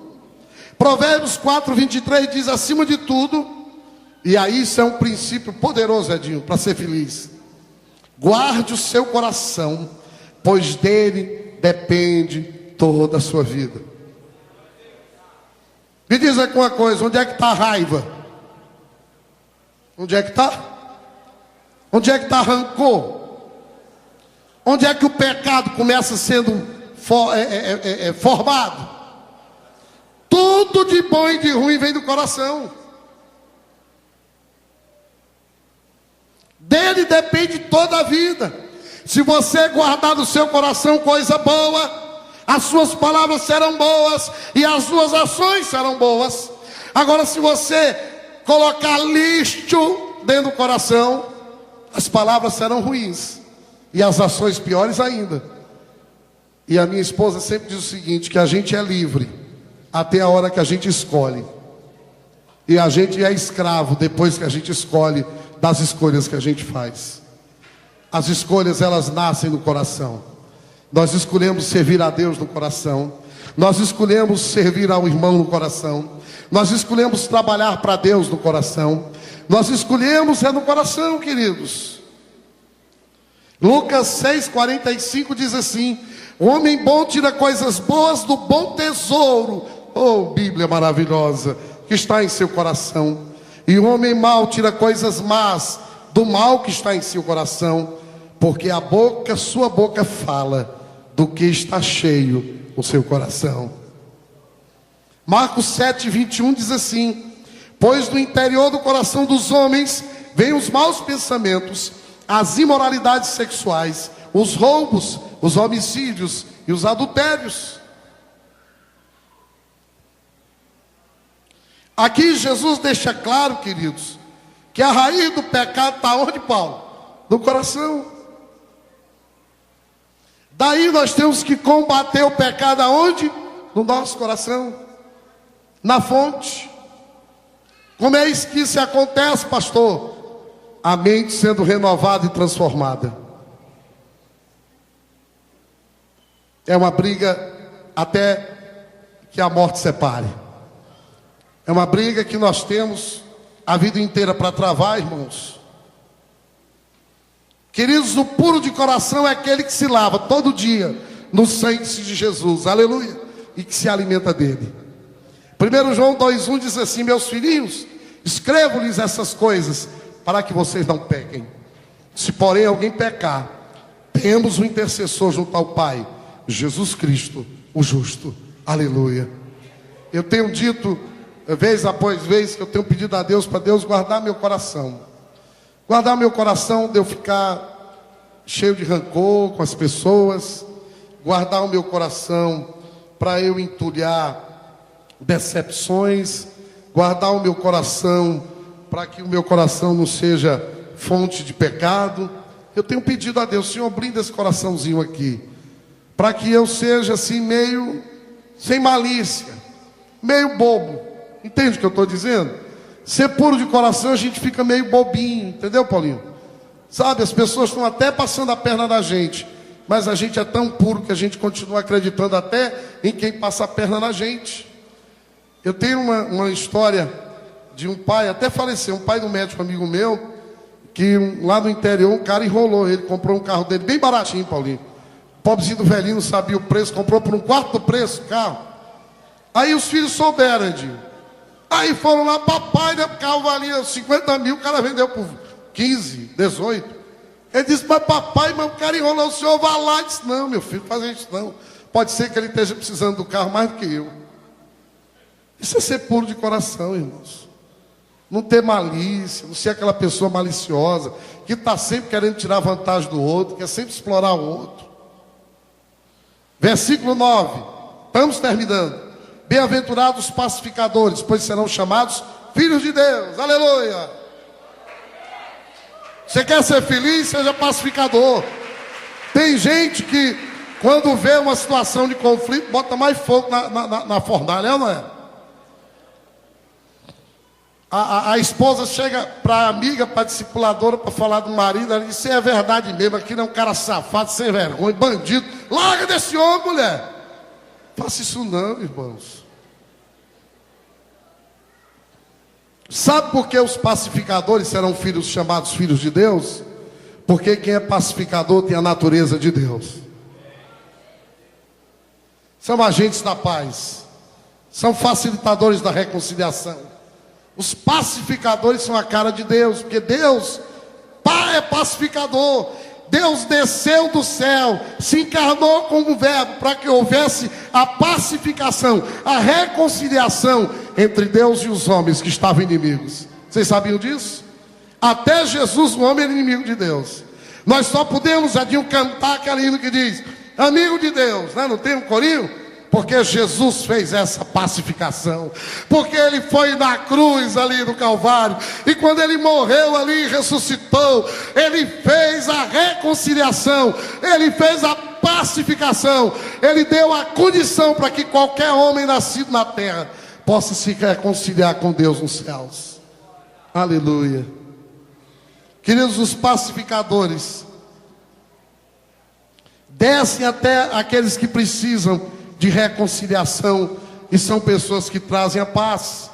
Provérbios 4, 23 diz: acima de tudo, e aí isso é um princípio poderoso, Edinho, para ser feliz: guarde o seu coração, pois dele depende toda a sua vida. Me diz aqui uma coisa: onde é que está a raiva? Onde é que está? Onde é que está rancor? Onde é que o pecado começa sendo formado? Tudo de bom e de ruim vem do coração. Dele depende toda a vida. Se você guardar no seu coração coisa boa, as suas palavras serão boas e as suas ações serão boas. Agora, se você colocar lixo dentro do coração, as palavras serão ruins e as ações piores ainda. E a minha esposa sempre diz o seguinte: que a gente é livre até a hora que a gente escolhe, e a gente é escravo depois que a gente escolhe das escolhas que a gente faz. As escolhas, elas nascem no coração. Nós escolhemos servir a Deus no coração, nós escolhemos servir ao irmão no coração, nós escolhemos trabalhar para Deus no coração, nós escolhemos no coração, queridos. Lucas 6,45 diz assim: o homem bom tira coisas boas do bom tesouro, oh Bíblia maravilhosa, que está em seu coração. E o homem mau tira coisas más do mal que está em seu coração, porque a boca, sua boca fala do que está cheio o seu coração. Marcos 7,21 diz assim: pois do interior do coração dos homens vêm os maus pensamentos, as imoralidades sexuais, os roubos, os homicídios e os adultérios. Aqui Jesus deixa claro, queridos, que a raiz do pecado está onde, Paulo? No coração. Daí nós temos que combater o pecado aonde? No nosso coração, na fonte. Como é isso que isso acontece, pastor? A mente sendo renovada e transformada. É uma briga até que a morte separe. É uma briga que nós temos a vida inteira para travar, irmãos. Queridos, o puro de coração é aquele que se lava todo dia no sangue de Jesus, aleluia, e que se alimenta dele. 1 João 2,1 diz assim: meus filhinhos, escrevo-lhes essas coisas para que vocês não pequem. Se porém alguém pecar, temos um intercessor junto ao Pai, Jesus Cristo, o justo, aleluia. Eu tenho dito, vez após vez, que eu tenho pedido a Deus, para Deus guardar meu coração. Guardar meu coração de eu ficar cheio de rancor com as pessoas. Guardar o meu coração para eu entulhar decepções. Guardar o meu coração para que o meu coração não seja fonte de pecado. Eu tenho pedido a Deus: Senhor, blinda esse coraçãozinho aqui, para que eu seja assim meio sem malícia, meio bobo. Entende o que eu estou dizendo? Ser puro de coração, a gente fica meio bobinho, entendeu, Paulinho? Sabe, as pessoas estão até passando a perna na gente, mas a gente é tão puro que a gente continua acreditando até em quem passa a perna na gente. Eu tenho uma história de um pai, até faleceu, um pai do médico amigo meu, que lá no interior um cara enrolou ele, comprou um carro dele bem baratinho, Paulinho. O pobrezinho do velhinho não sabia o preço, comprou por um quarto do preço o carro. Aí os filhos souberam, Edinho. Aí foram lá, papai, né? O carro valia 50 mil, o cara vendeu por 15, 18. Ele disse: mas papai, mas o cara enrolou, o senhor vai lá. Ele disse: não, meu filho, fazer isso não. Pode ser que ele esteja precisando do carro mais do que eu. Isso é ser puro de coração, irmãos. Não ter malícia, não ser aquela pessoa maliciosa, que está sempre querendo tirar vantagem do outro, quer sempre explorar o outro. Versículo 9, estamos terminando. Bem-aventurados os pacificadores, pois serão chamados filhos de Deus. Aleluia! Você quer ser feliz? Seja pacificador. Tem gente que, quando vê uma situação de conflito, bota mais fogo na fornalha, é ou não é? A esposa chega para a amiga, para a discipuladora, para falar do marido, ela diz: isso é verdade mesmo, aquilo é um cara safado, sem vergonha, bandido. Larga desse homem, mulher. Faça isso não, irmãos. Sabe por que os pacificadores serão filhos chamados filhos de Deus? Porque quem é pacificador tem a natureza de Deus. São agentes da paz. São facilitadores da reconciliação. Os pacificadores são a cara de Deus, porque Deus, Pai, é pacificador. Deus desceu do céu, se encarnou como verbo, para que houvesse a pacificação, a reconciliação entre Deus e os homens que estavam inimigos. Vocês sabiam disso? Até Jesus, o homem, era inimigo de Deus. Nós só podemos, Adinho, cantar aquele hino que diz: amigo de Deus, né? Não tem um corinho? Porque Jesus fez essa pacificação. Porque Ele foi na cruz ali no Calvário. E quando Ele morreu ali e ressuscitou, Ele fez a reconciliação. Ele fez a pacificação. Ele deu a condição para que qualquer homem nascido na terra possa se reconciliar com Deus nos céus. Aleluia. Queridos, os pacificadores descem até aqueles que precisam de reconciliação, e são pessoas que trazem a paz.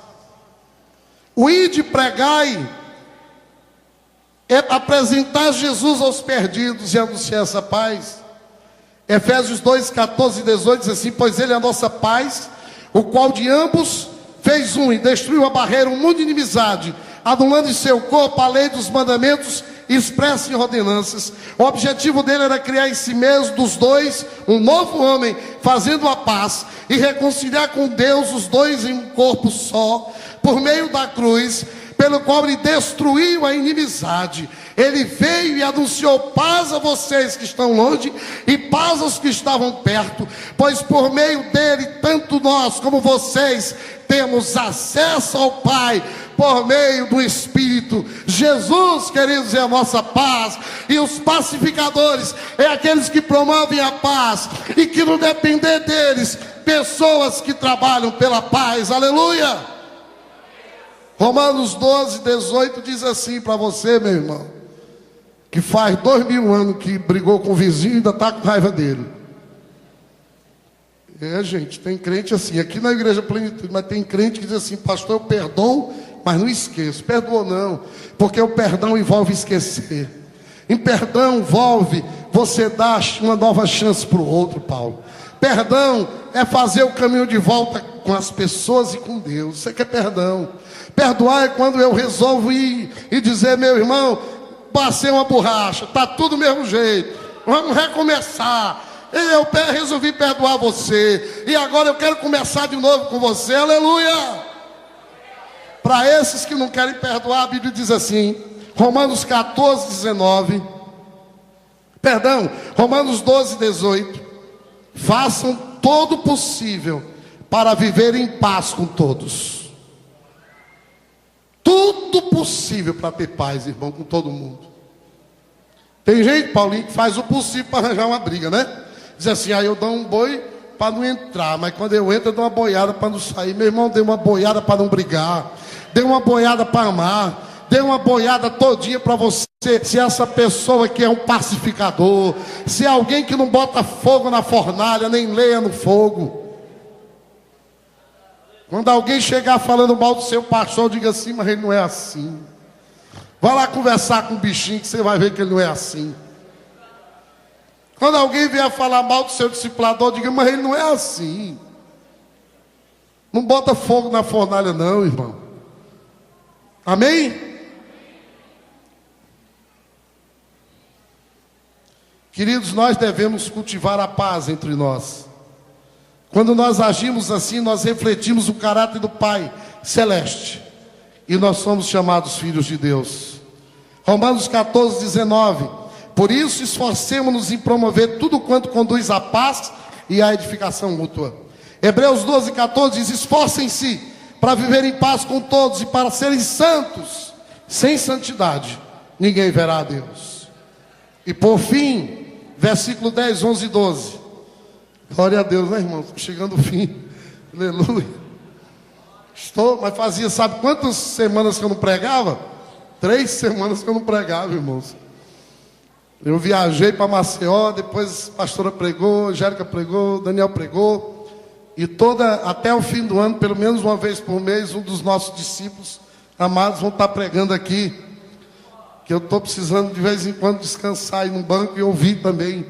O ir de pregai é apresentar Jesus aos perdidos e anunciar essa paz. Efésios 2, 14 e 18 diz assim: pois Ele é a nossa paz, o qual de ambos fez um e destruiu a barreira, um mundo de inimizade, anulando em seu corpo a lei dos mandamentos expressa em ordenanças. O objetivo dele era criar em si mesmo, dos dois, um novo homem, fazendo a paz e reconciliar com Deus os dois em um corpo só, por meio da cruz, pelo qual ele destruiu a inimizade. Ele veio e anunciou paz a vocês que estão longe e paz aos que estavam perto, pois por meio dele, tanto nós como vocês temos acesso ao Pai por meio do Espírito. Jesus, queridos, é a nossa paz. E os pacificadores é aqueles que promovem a paz e que, não depender deles, pessoas que trabalham pela paz. Aleluia. Romanos 12, 18 diz assim para você, meu irmão, que faz 2000 anos que brigou com o vizinho e ainda está com raiva dele. Gente, tem crente assim, aqui na Igreja Plenitude, mas tem crente que diz assim: pastor, eu perdoo, mas não esqueço. Perdoou não, porque o perdão envolve esquecer. Em perdão envolve você dar uma nova chance para o outro, Paulo. Perdão é fazer o caminho de volta com as pessoas e com Deus. Isso é que é perdão. Perdoar é quando eu resolvo ir e dizer: meu irmão, passei uma borracha, está tudo do mesmo jeito, vamos recomeçar. Eu resolvi perdoar você, e agora eu quero começar de novo com você. Aleluia. Para esses que não querem perdoar, a Bíblia diz assim, Romanos 14, 19, Romanos 12, 18: façam todo o possível para viver em paz com todos. Tudo possível para ter paz, irmão, com todo mundo. Tem gente, Paulinho, que faz o possível para arranjar uma briga, né? Diz assim: eu dou um boi para não entrar, mas quando eu entro eu dou uma boiada para não sair. Meu irmão, deu uma boiada para não brigar, deu uma boiada para amar, deu uma boiada todinha para você. Se essa pessoa que é um pacificador, se é alguém que não bota fogo na fornalha, nem lenha no fogo. Quando alguém chegar falando mal do seu pastor, diga assim: mas ele não é assim. Vai lá conversar com o bichinho que você vai ver que ele não é assim. Quando alguém vier falar mal do seu discipulador, diga: mas ele não é assim. Não bota fogo na fornalha não, irmão. Amém? Queridos, nós devemos cultivar a paz entre nós. Quando nós agimos assim, nós refletimos o caráter do Pai Celeste. E nós somos chamados filhos de Deus. Romanos 14, 19. Por isso, esforcemo-nos em promover tudo quanto conduz à paz e à edificação mútua. Hebreus 12, 14 diz: esforcem-se para viver em paz com todos e para serem santos. Sem santidade, ninguém verá a Deus. E por fim, versículo 10, 11 e 12. Glória a Deus, né, irmãos? Chegando o fim. Aleluia. Mas fazia, sabe quantas semanas que eu não pregava? 3 semanas que eu não pregava, irmãos. Eu viajei para Maceió, depois a pastora pregou, Angélica pregou, Daniel pregou. E até o fim do ano, pelo menos uma vez por mês, um dos nossos discípulos amados vão estar pregando aqui. Que eu estou precisando de vez em quando descansar aí no banco e ouvir também.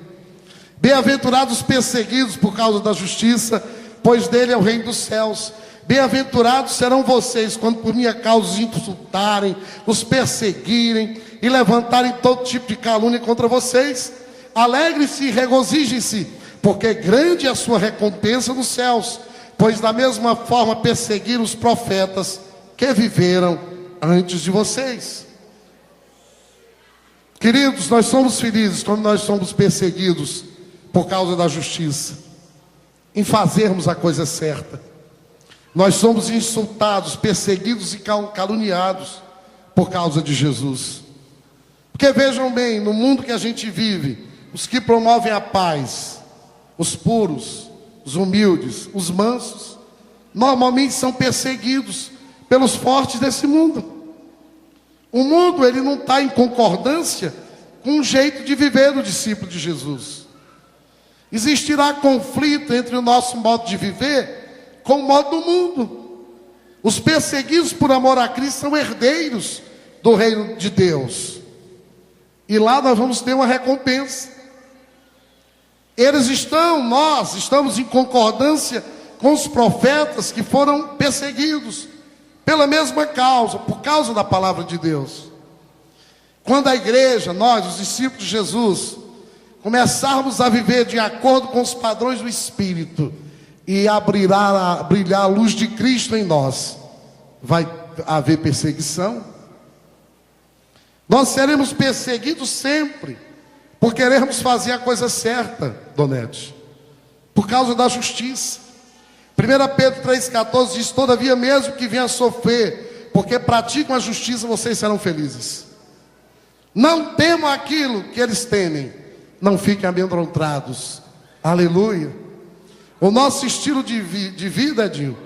Bem-aventurados os perseguidos por causa da justiça, pois dele é o reino dos céus. Bem-aventurados serão vocês quando por minha causa os insultarem, os perseguirem e levantarem todo tipo de calúnia contra vocês. Alegrem-se e regozijem-se, porque grande é a sua recompensa nos céus, pois da mesma forma perseguiram os profetas que viveram antes de vocês. Queridos, nós somos felizes quando nós somos perseguidos por causa da justiça, em fazermos a coisa certa. Nós somos insultados, perseguidos e caluniados por causa de Jesus. Porque vejam bem, no mundo que a gente vive, os que promovem a paz, os puros, os humildes, os mansos, normalmente são perseguidos pelos fortes desse mundo. O mundo, ele não está em concordância com o jeito de viver do discípulo de Jesus. Existirá conflito entre o nosso modo de viver com o modo do mundo. Os perseguidos por amor a Cristo são herdeiros do reino de Deus. E lá nós vamos ter uma recompensa. Nós estamos em concordância com os profetas que foram perseguidos pela mesma causa, por causa da palavra de Deus. Quando a igreja, nós, os discípulos de Jesus, começarmos a viver de acordo com os padrões do Espírito e brilhar a luz de Cristo em nós, vai haver perseguição. Nós seremos perseguidos sempre por querermos fazer a coisa certa, Donete, por causa da justiça. 1 Pedro 3,14 diz: todavia, mesmo que venha a sofrer, porque praticam a justiça, vocês serão felizes. Não temam aquilo que eles temem, não fiquem amedrontados. Aleluia. O nosso estilo de vida, Edinho,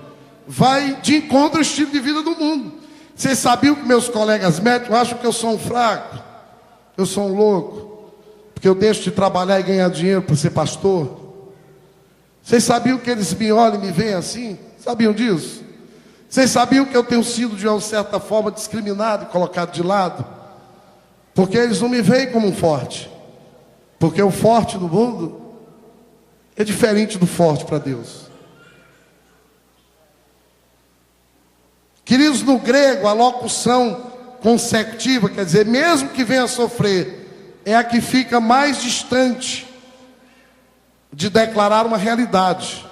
vai de encontro ao estilo de vida do mundo. Vocês sabiam que meus colegas médicos acham que eu sou um fraco, eu sou um louco, porque eu deixo de trabalhar e ganhar dinheiro para ser pastor? Vocês sabiam que eles me olham e me veem assim? Sabiam disso? Vocês sabiam que eu tenho sido de uma certa forma discriminado e colocado de lado? Porque eles não me veem como um forte. Porque o forte do mundo é diferente do forte para Deus. Queridos, no grego, a locução consecutiva, quer dizer, mesmo que venha a sofrer, é a que fica mais distante de declarar uma realidade.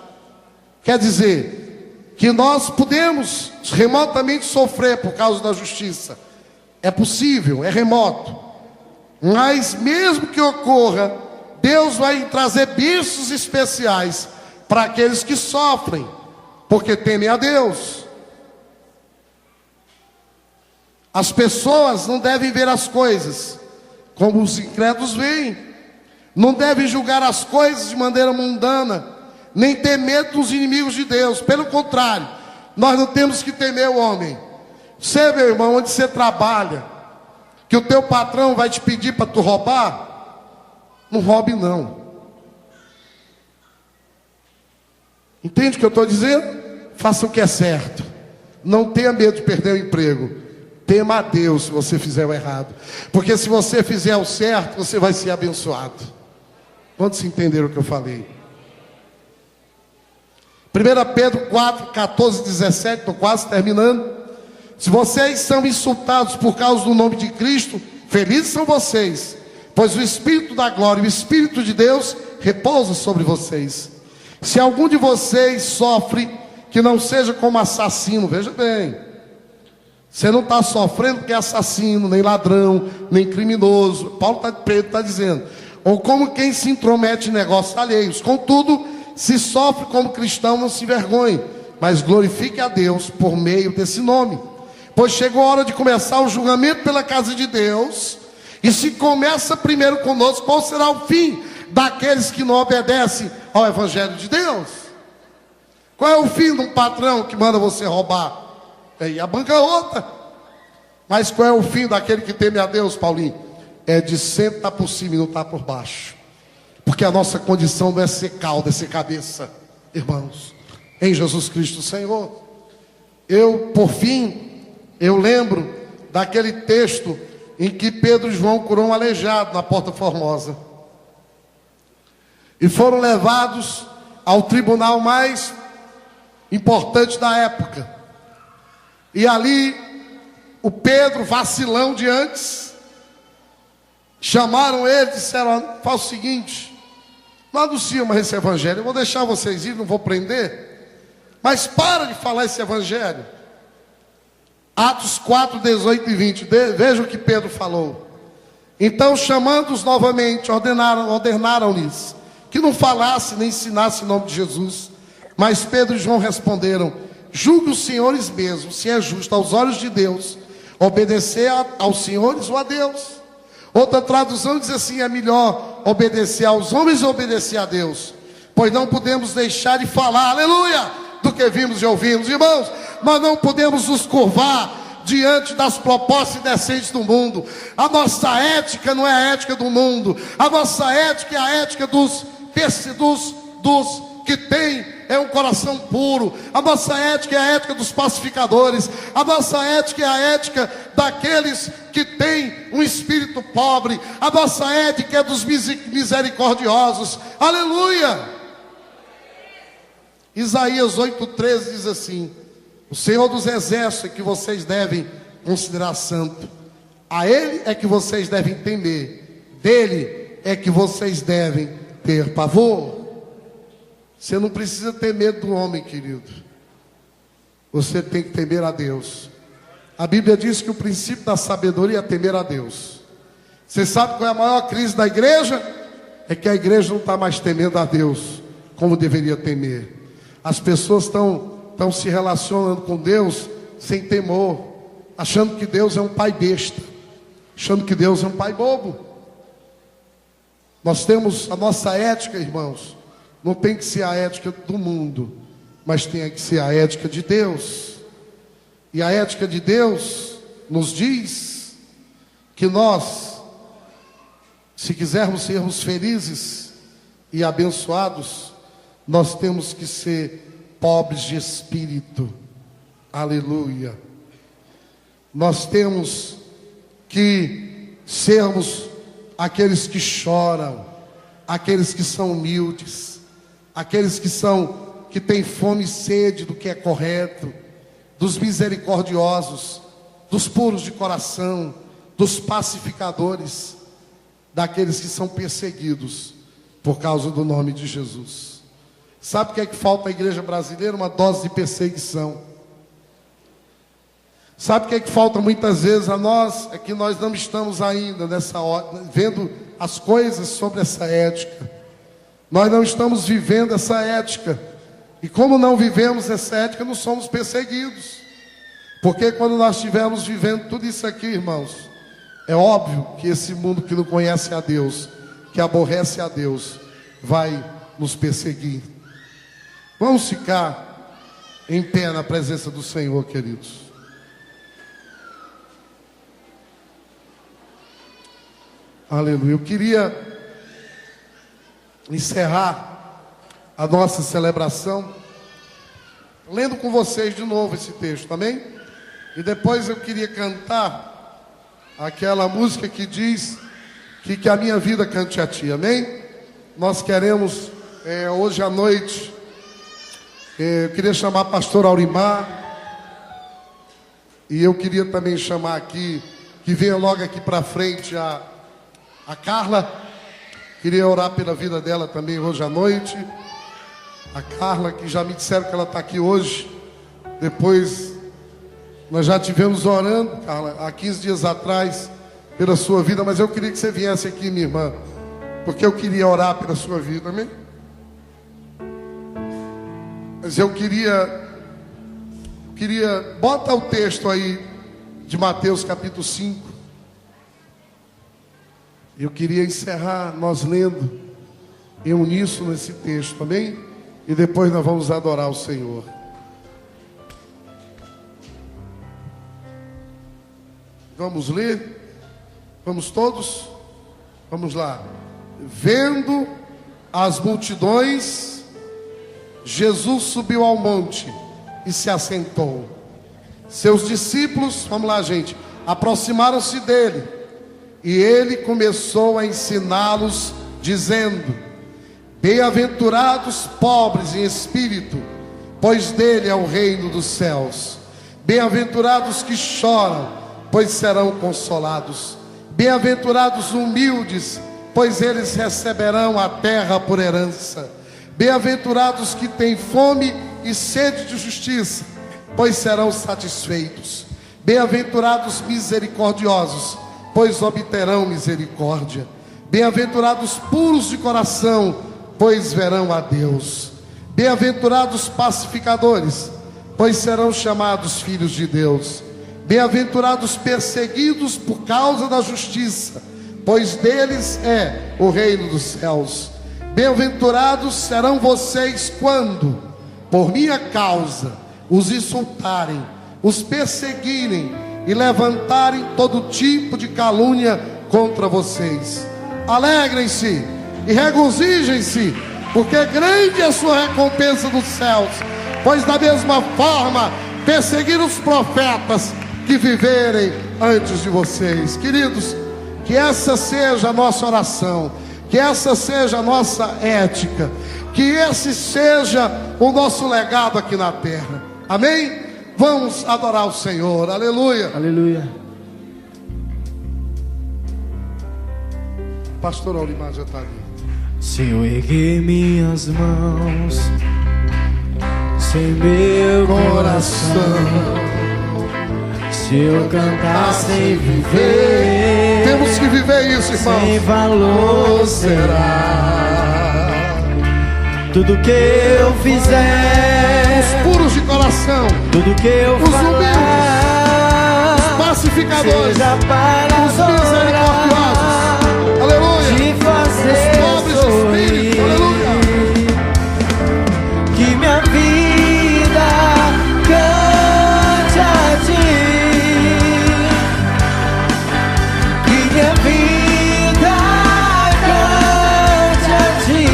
Quer dizer, que nós podemos remotamente sofrer por causa da justiça. É possível, é remoto. Mas mesmo que ocorra, Deus vai trazer bênçãos especiais para aqueles que sofrem, porque temem a Deus. As pessoas não devem ver as coisas como os incrédulos veem. Não devem julgar as coisas de maneira mundana, nem ter medo dos inimigos de Deus. Pelo contrário, nós não temos que temer o homem. Você, meu irmão, onde você trabalha, que o teu patrão vai te pedir para tu roubar, não roube não. Entende o que eu estou dizendo? Faça o que é certo. Não tenha medo de perder o emprego. Tema a Deus se você fizer o errado. Porque se você fizer o certo, você vai ser abençoado. Quantos entenderam o que eu falei? 1 Pedro 4, 14, 17, estou quase terminando. Se vocês são insultados por causa do nome de Cristo, felizes são vocês, pois o Espírito da glória e o Espírito de Deus repousa sobre vocês. Se algum de vocês sofre, que não seja como assassino. Veja bem, você não está sofrendo porque é assassino, nem ladrão, nem criminoso. Pedro está dizendo, ou como quem se intromete em negócios alheios. Contudo, se sofre como cristão, não se envergonhe, mas glorifique a Deus por meio desse nome. Pois chegou a hora de começar o julgamento pela casa de Deus. E se começa primeiro conosco, qual será o fim daqueles que não obedecem ao Evangelho de Deus? Qual é o fim de um patrão que manda você roubar? É a bancarrota. Mas qual é o fim daquele que teme a Deus, Paulinho? É de sempre estar por cima e não estar por baixo. Porque a nossa condição não é ser cauda, é ser cabeça, irmãos, em Jesus Cristo Senhor. Por fim, eu lembro daquele texto em que Pedro e João curou um aleijado na Porta Formosa. E foram levados ao tribunal mais importante da época. E ali, o Pedro, vacilão de antes, chamaram ele e disseram, faz o seguinte, não anuncia mais esse evangelho, eu vou deixar vocês ir, não vou prender, mas para de falar esse evangelho. Atos 4, 18 e 20, veja o que Pedro falou. Então, chamando-os novamente, ordenaram-lhes que não falasse nem ensinasse em nome de Jesus. Mas Pedro e João responderam, julgue os senhores mesmos, se é justo aos olhos de Deus, obedecer aos senhores ou a Deus. Outra tradução diz assim, é melhor obedecer aos homens ou obedecer a Deus, pois não podemos deixar de falar, aleluia, do que vimos e ouvimos. Irmãos, nós não podemos nos curvar diante das propostas indecentes do mundo. A nossa ética não é a ética do mundo, a nossa ética é a ética dos que tem um coração puro. A nossa ética é a ética dos pacificadores. A nossa ética é a ética daqueles que têm um espírito pobre. A nossa ética é dos misericordiosos. Aleluia! Isaías 8,13 diz assim, o Senhor dos exércitos é que vocês devem considerar santo, a Ele é que vocês devem temer, dele é que vocês devem ter pavor. Você não precisa ter medo do homem, querido, você tem que temer a Deus. A Bíblia diz que o princípio da sabedoria é temer a Deus. Você sabe qual é a maior crise da igreja? É que a igreja não está mais temendo a Deus como deveria temer. As pessoas estão se relacionando com Deus sem temor, achando que Deus é um pai besta, achando que Deus é um pai bobo. Nós temos a nossa ética, irmãos, não tem que ser a ética do mundo, mas tem que ser a ética de Deus. E a ética de Deus nos diz que nós, se quisermos sermos felizes e abençoados, nós temos que ser pobres de espírito. Aleluia. Nós temos que sermos aqueles que choram, aqueles que são humildes, aqueles que têm fome e sede do que é correto, dos misericordiosos, dos puros de coração, dos pacificadores, daqueles que são perseguidos por causa do nome de Jesus. Sabe o que é que falta à igreja brasileira? Uma dose de perseguição. Sabe o que é que falta muitas vezes a nós? É que nós não estamos ainda nessa hora, vendo as coisas sobre essa ética. Nós não estamos vivendo essa ética. E como não vivemos essa ética, não somos perseguidos. Porque quando nós estivermos vivendo tudo isso aqui, irmãos, é óbvio que esse mundo que não conhece a Deus, que aborrece a Deus, vai nos perseguir. Vamos ficar em pé na presença do Senhor, queridos. Aleluia. Eu queria encerrar a nossa celebração lendo com vocês de novo esse texto, amém? E depois eu queria cantar aquela música que diz que a minha vida cante a ti, amém? Nós queremos hoje à noite, eu queria chamar a pastora Aurimar, e eu queria também chamar aqui, que venha logo aqui para frente a Carla. Queria orar pela vida dela também hoje à noite. A Carla, que já me disseram que ela está aqui hoje. Depois, nós já tivemos orando, Carla, há 15 dias atrás, pela sua vida. Mas eu queria que você viesse aqui, minha irmã, porque eu queria orar pela sua vida, amém? Mas eu queria, bota o texto aí de Mateus capítulo 5. Eu queria encerrar nós lendo em uníssono esse texto, amém? E depois nós vamos adorar o Senhor. Vamos ler? Vamos todos? Vamos lá. Vendo as multidões, Jesus subiu ao monte e se assentou. Seus discípulos, vamos lá, gente, aproximaram-se dele, e ele começou a ensiná-los, dizendo: bem-aventurados pobres em espírito, pois dele é o reino dos céus. Bem-aventurados que choram, pois serão consolados. Bem-aventurados humildes, pois eles receberão a terra por herança. Bem-aventurados que têm fome e sede de justiça, pois serão satisfeitos. Bem-aventurados misericordiosos, pois obterão misericórdia. Bem-aventurados puros de coração, pois verão a Deus. Bem-aventurados pacificadores, pois serão chamados filhos de Deus. Bem-aventurados perseguidos por causa da justiça, pois deles é o reino dos céus. Bem-aventurados serão vocês quando, por minha causa, os insultarem, os perseguirem e levantarem todo tipo de calúnia contra vocês. Alegrem-se e regozijem-se, porque grande é a sua recompensa dos céus, pois da mesma forma perseguiram os profetas que viverem antes de vocês. Queridos, que essa seja a nossa oração, que essa seja a nossa ética, que esse seja o nosso legado aqui na terra, amém? Vamos adorar o Senhor, aleluia. Aleluia. Pastor Aulimar já está ali. Se eu erguer minhas mãos sem meu coração, se eu cantar sem viver, temos que viver isso, irmãos. Sem valor será tudo que eu fizer. Os puros de coração, tudo que eu os falar, humildes, os pacificadores, seja para os misericordiosos, aleluia, te fazer os pobres de espírito, aleluia. Que minha vida cante a ti, que minha vida cante a ti.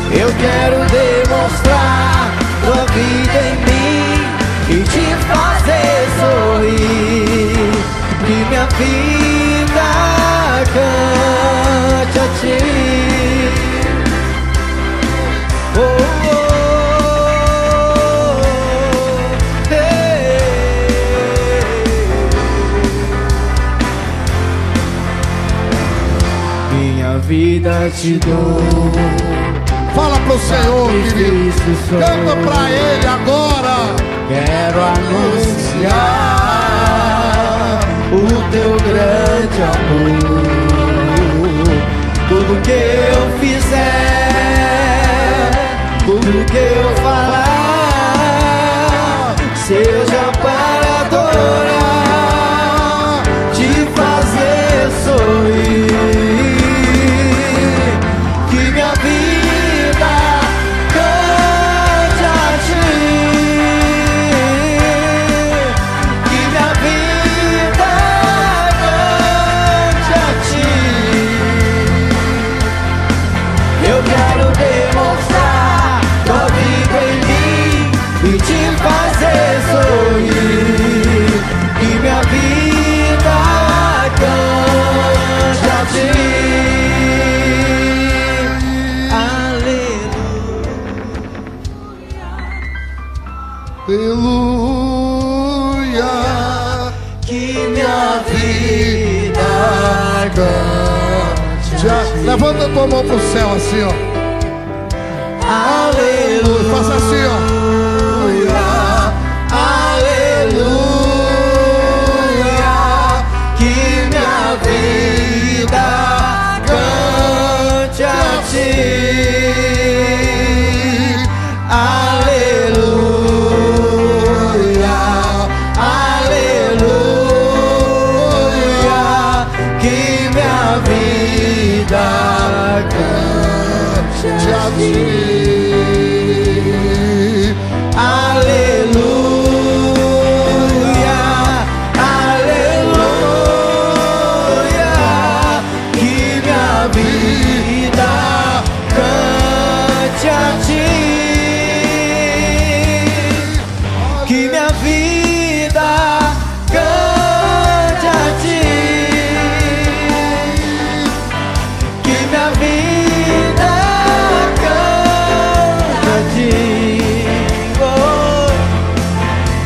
Eu quero demonstrar tua vida em mim e te fazer sorrir. Que minha vida cante a ti. Oh, oh, hey. Minha vida te dou. Fala pro Senhor, querido. Canta pra Ele agora. Quero anunciar o teu grande amor. Tudo que eu fizer, tudo que eu falar, seja para adorar, te fazer sorrir. Que minha vida cante a ti, que minha vida cante a ti. Eu quero demonstrar tua vida em mim e te fazer sorrir. Que minha vida cante a ti. Aleluia. Que minha vida cante a ti. Levanta a tua mão pro céu assim, ó. faça assim, ó. Aleluia, que minha vida cante a ti. Aleluia, aleluia, que minha vida cante a ti. Aleluia, aleluia, que minha vida cante a ti. Que minha vida cante a ti. Que minha vida cante a ti.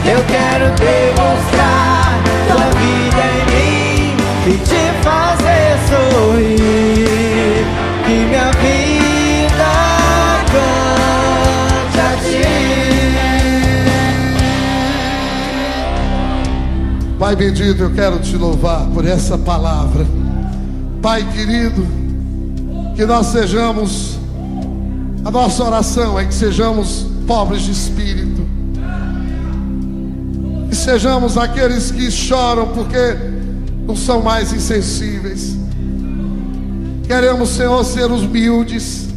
Eu quero demonstrar tua vida em mim e te fazer sorrir. Que minha vida cante a ti. Pai bendito, eu quero te louvar por essa palavra. Pai querido, que nós sejamos, a nossa oração é que sejamos pobres de espírito. Que sejamos aqueles que choram porque não são mais insensíveis. Queremos, Senhor, ser os humildes,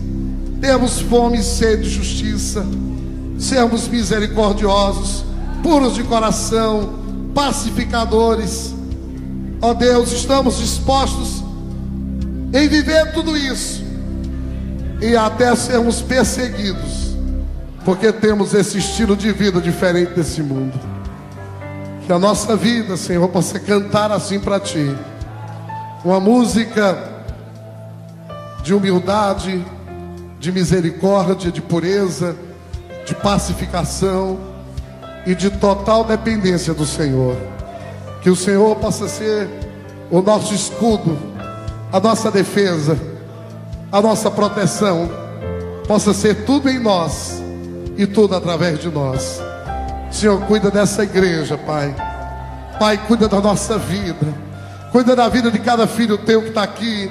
termos fome e sede de justiça, sermos misericordiosos, puros de coração, pacificadores. Ó Deus, estamos dispostos em viver tudo isso e até sermos perseguidos, porque temos esse estilo de vida diferente desse mundo. Que a nossa vida, Senhor, possa cantar assim para Ti, uma música de humildade, de misericórdia, de pureza, de pacificação e de total dependência do Senhor. Que o Senhor possa ser o nosso escudo, a nossa defesa, a nossa proteção, possa ser tudo em nós e tudo através de nós. Senhor, cuida dessa igreja, Pai. Pai, cuida da nossa vida. Cuida da vida de cada filho Teu que está aqui.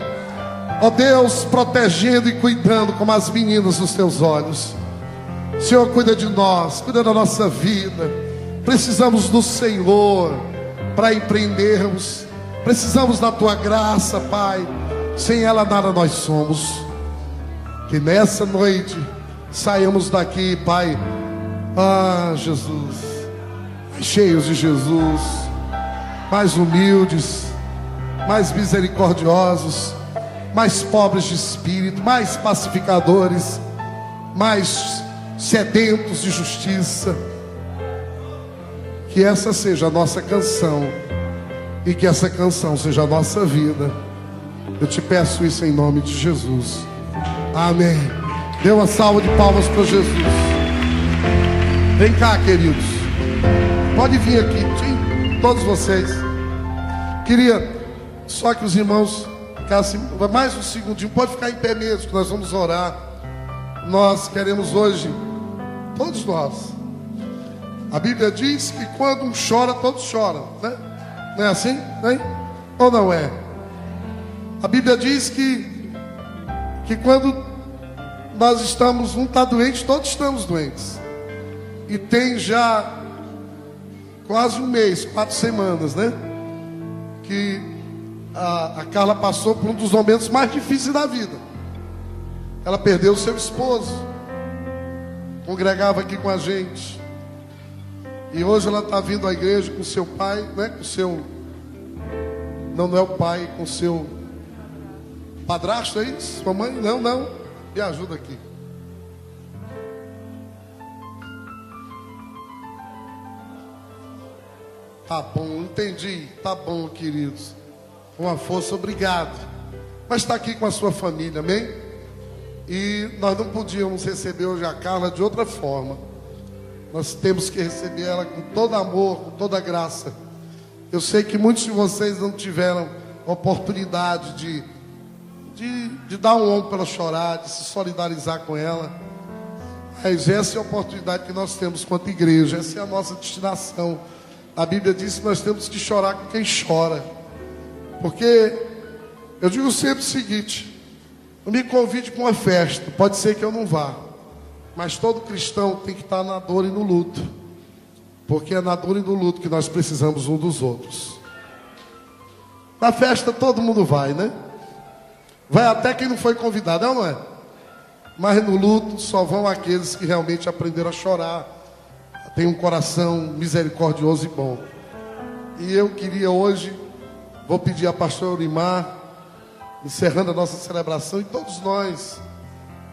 Ó Deus, protegendo e cuidando como as meninas dos Teus olhos. Senhor, cuida de nós, cuida da nossa vida. Precisamos do Senhor para empreendermos. Precisamos da Tua graça, Pai. Sem ela nada nós somos. Que nessa noite saiamos daqui, Pai, Jesus, cheios de Jesus, mais humildes, mais misericordiosos, mais pobres de espírito, mais pacificadores, mais sedentos de justiça. Que essa seja a nossa canção e que essa canção seja a nossa vida. Eu te peço isso em nome de Jesus. Amém. Dê uma salva de palmas para Jesus. Vem cá, queridos. Pode vir aqui, sim, todos vocês. Queria só que os irmãos ficassem mais um segundinho. Pode ficar em pé mesmo, que nós vamos orar. Nós queremos hoje, todos nós. A Bíblia diz que quando um chora, todos choram, né? Não é assim? Né? Ou não é? A Bíblia diz que quando nós estamos, um está doente, todos estamos doentes. E tem já quase um mês, 4 semanas, né? Que a Carla passou por um dos momentos mais difíceis da vida. Ela perdeu o seu esposo, congregava aqui com a gente. E hoje ela está vindo à igreja com seu pai, né? Com seu... Não é o pai, com seu padrasto, é isso? Sua mãe? Não. Me ajuda aqui. Tá bom, entendi. Tá bom, queridos. Uma força, obrigado. Mas está aqui com a sua família, amém? E nós não podíamos receber hoje a Carla de outra forma. Nós temos que receber ela com todo amor, com toda graça. Eu sei que muitos de vocês não tiveram oportunidade de dar um ombro para ela chorar, de se solidarizar com ela. Mas essa é a oportunidade que nós temos quanto igreja, essa é a nossa destinação. A Bíblia diz que nós temos que chorar com quem chora. Porque eu digo sempre o seguinte: não me convide para uma festa, pode ser que eu não vá, mas todo cristão tem que estar na dor e no luto, porque é na dor e no luto que nós precisamos um dos outros. Na festa todo mundo vai, né? Vai até quem não foi convidado, é ou não é? Mas no luto só vão aqueles que realmente aprenderam a chorar, tem um coração misericordioso e bom. E eu queria hoje, vou pedir a pastora Eurimar, encerrando a nossa celebração, e todos nós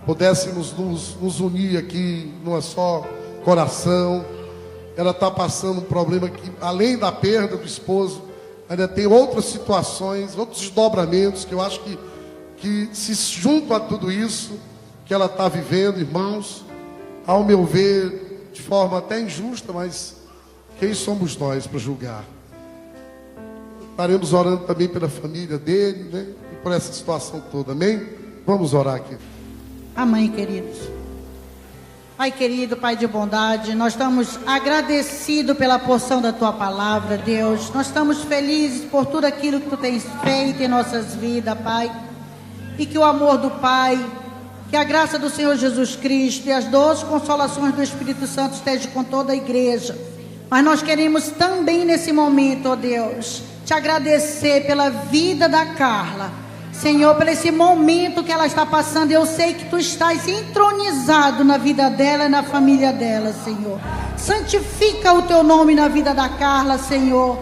pudéssemos nos unir aqui numa só coração. Ela está passando um problema que, além da perda do esposo, ainda tem outras situações, outros desdobramentos que eu acho que se juntam a tudo isso que ela está vivendo, irmãos. Ao meu ver, de forma até injusta, mas quem somos nós para julgar? Estaremos orando também pela família dele, né? E por essa situação toda, amém? Vamos orar aqui. Amém, queridos. Pai querido, Pai de bondade, nós estamos agradecidos pela porção da Tua palavra, Deus. Nós estamos felizes por tudo aquilo que Tu tens feito em nossas vidas, Pai. E que o amor do Pai, que a graça do Senhor Jesus Cristo e as doces consolações do Espírito Santo estejam com toda a igreja. Mas nós queremos também nesse momento, ó Deus, Te agradecer pela vida da Carla. Senhor, por esse momento que ela está passando, eu sei que Tu estás entronizado na vida dela e na família dela, Senhor. Santifica o Teu nome na vida da Carla, Senhor,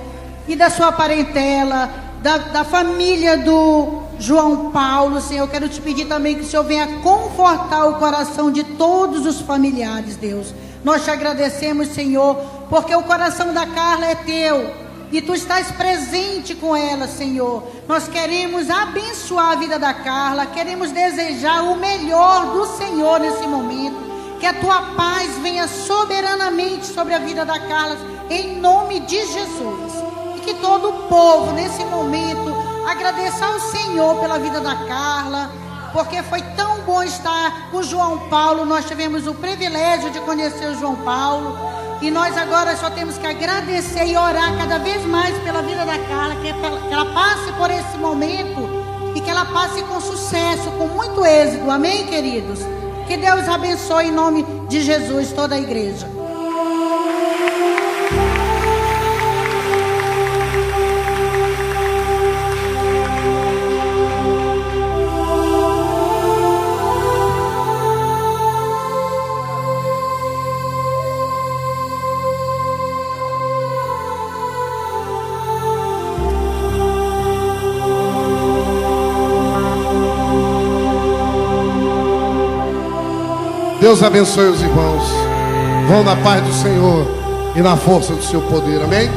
e da sua parentela, da família do João Paulo, Senhor. Eu quero Te pedir também que o Senhor venha confortar o coração de todos os familiares, Deus. Nós Te agradecemos, Senhor, porque o coração da Carla é Teu. E Tu estás presente com ela, Senhor. Nós queremos abençoar a vida da Carla. Queremos desejar o melhor do Senhor nesse momento. Que a Tua paz venha soberanamente sobre a vida da Carla, em nome de Jesus. E que todo o povo, nesse momento, agradeça ao Senhor pela vida da Carla, porque foi tão bom estar com o João Paulo. Nós tivemos o privilégio de conhecer o João Paulo. E nós agora só temos que agradecer e orar cada vez mais pela vida da Carla, que ela passe por esse momento e que ela passe com sucesso, com muito êxito. Amém, queridos? Que Deus abençoe em nome de Jesus toda a igreja. Deus abençoe os irmãos. Vão na paz do Senhor e na força do seu poder. Amém?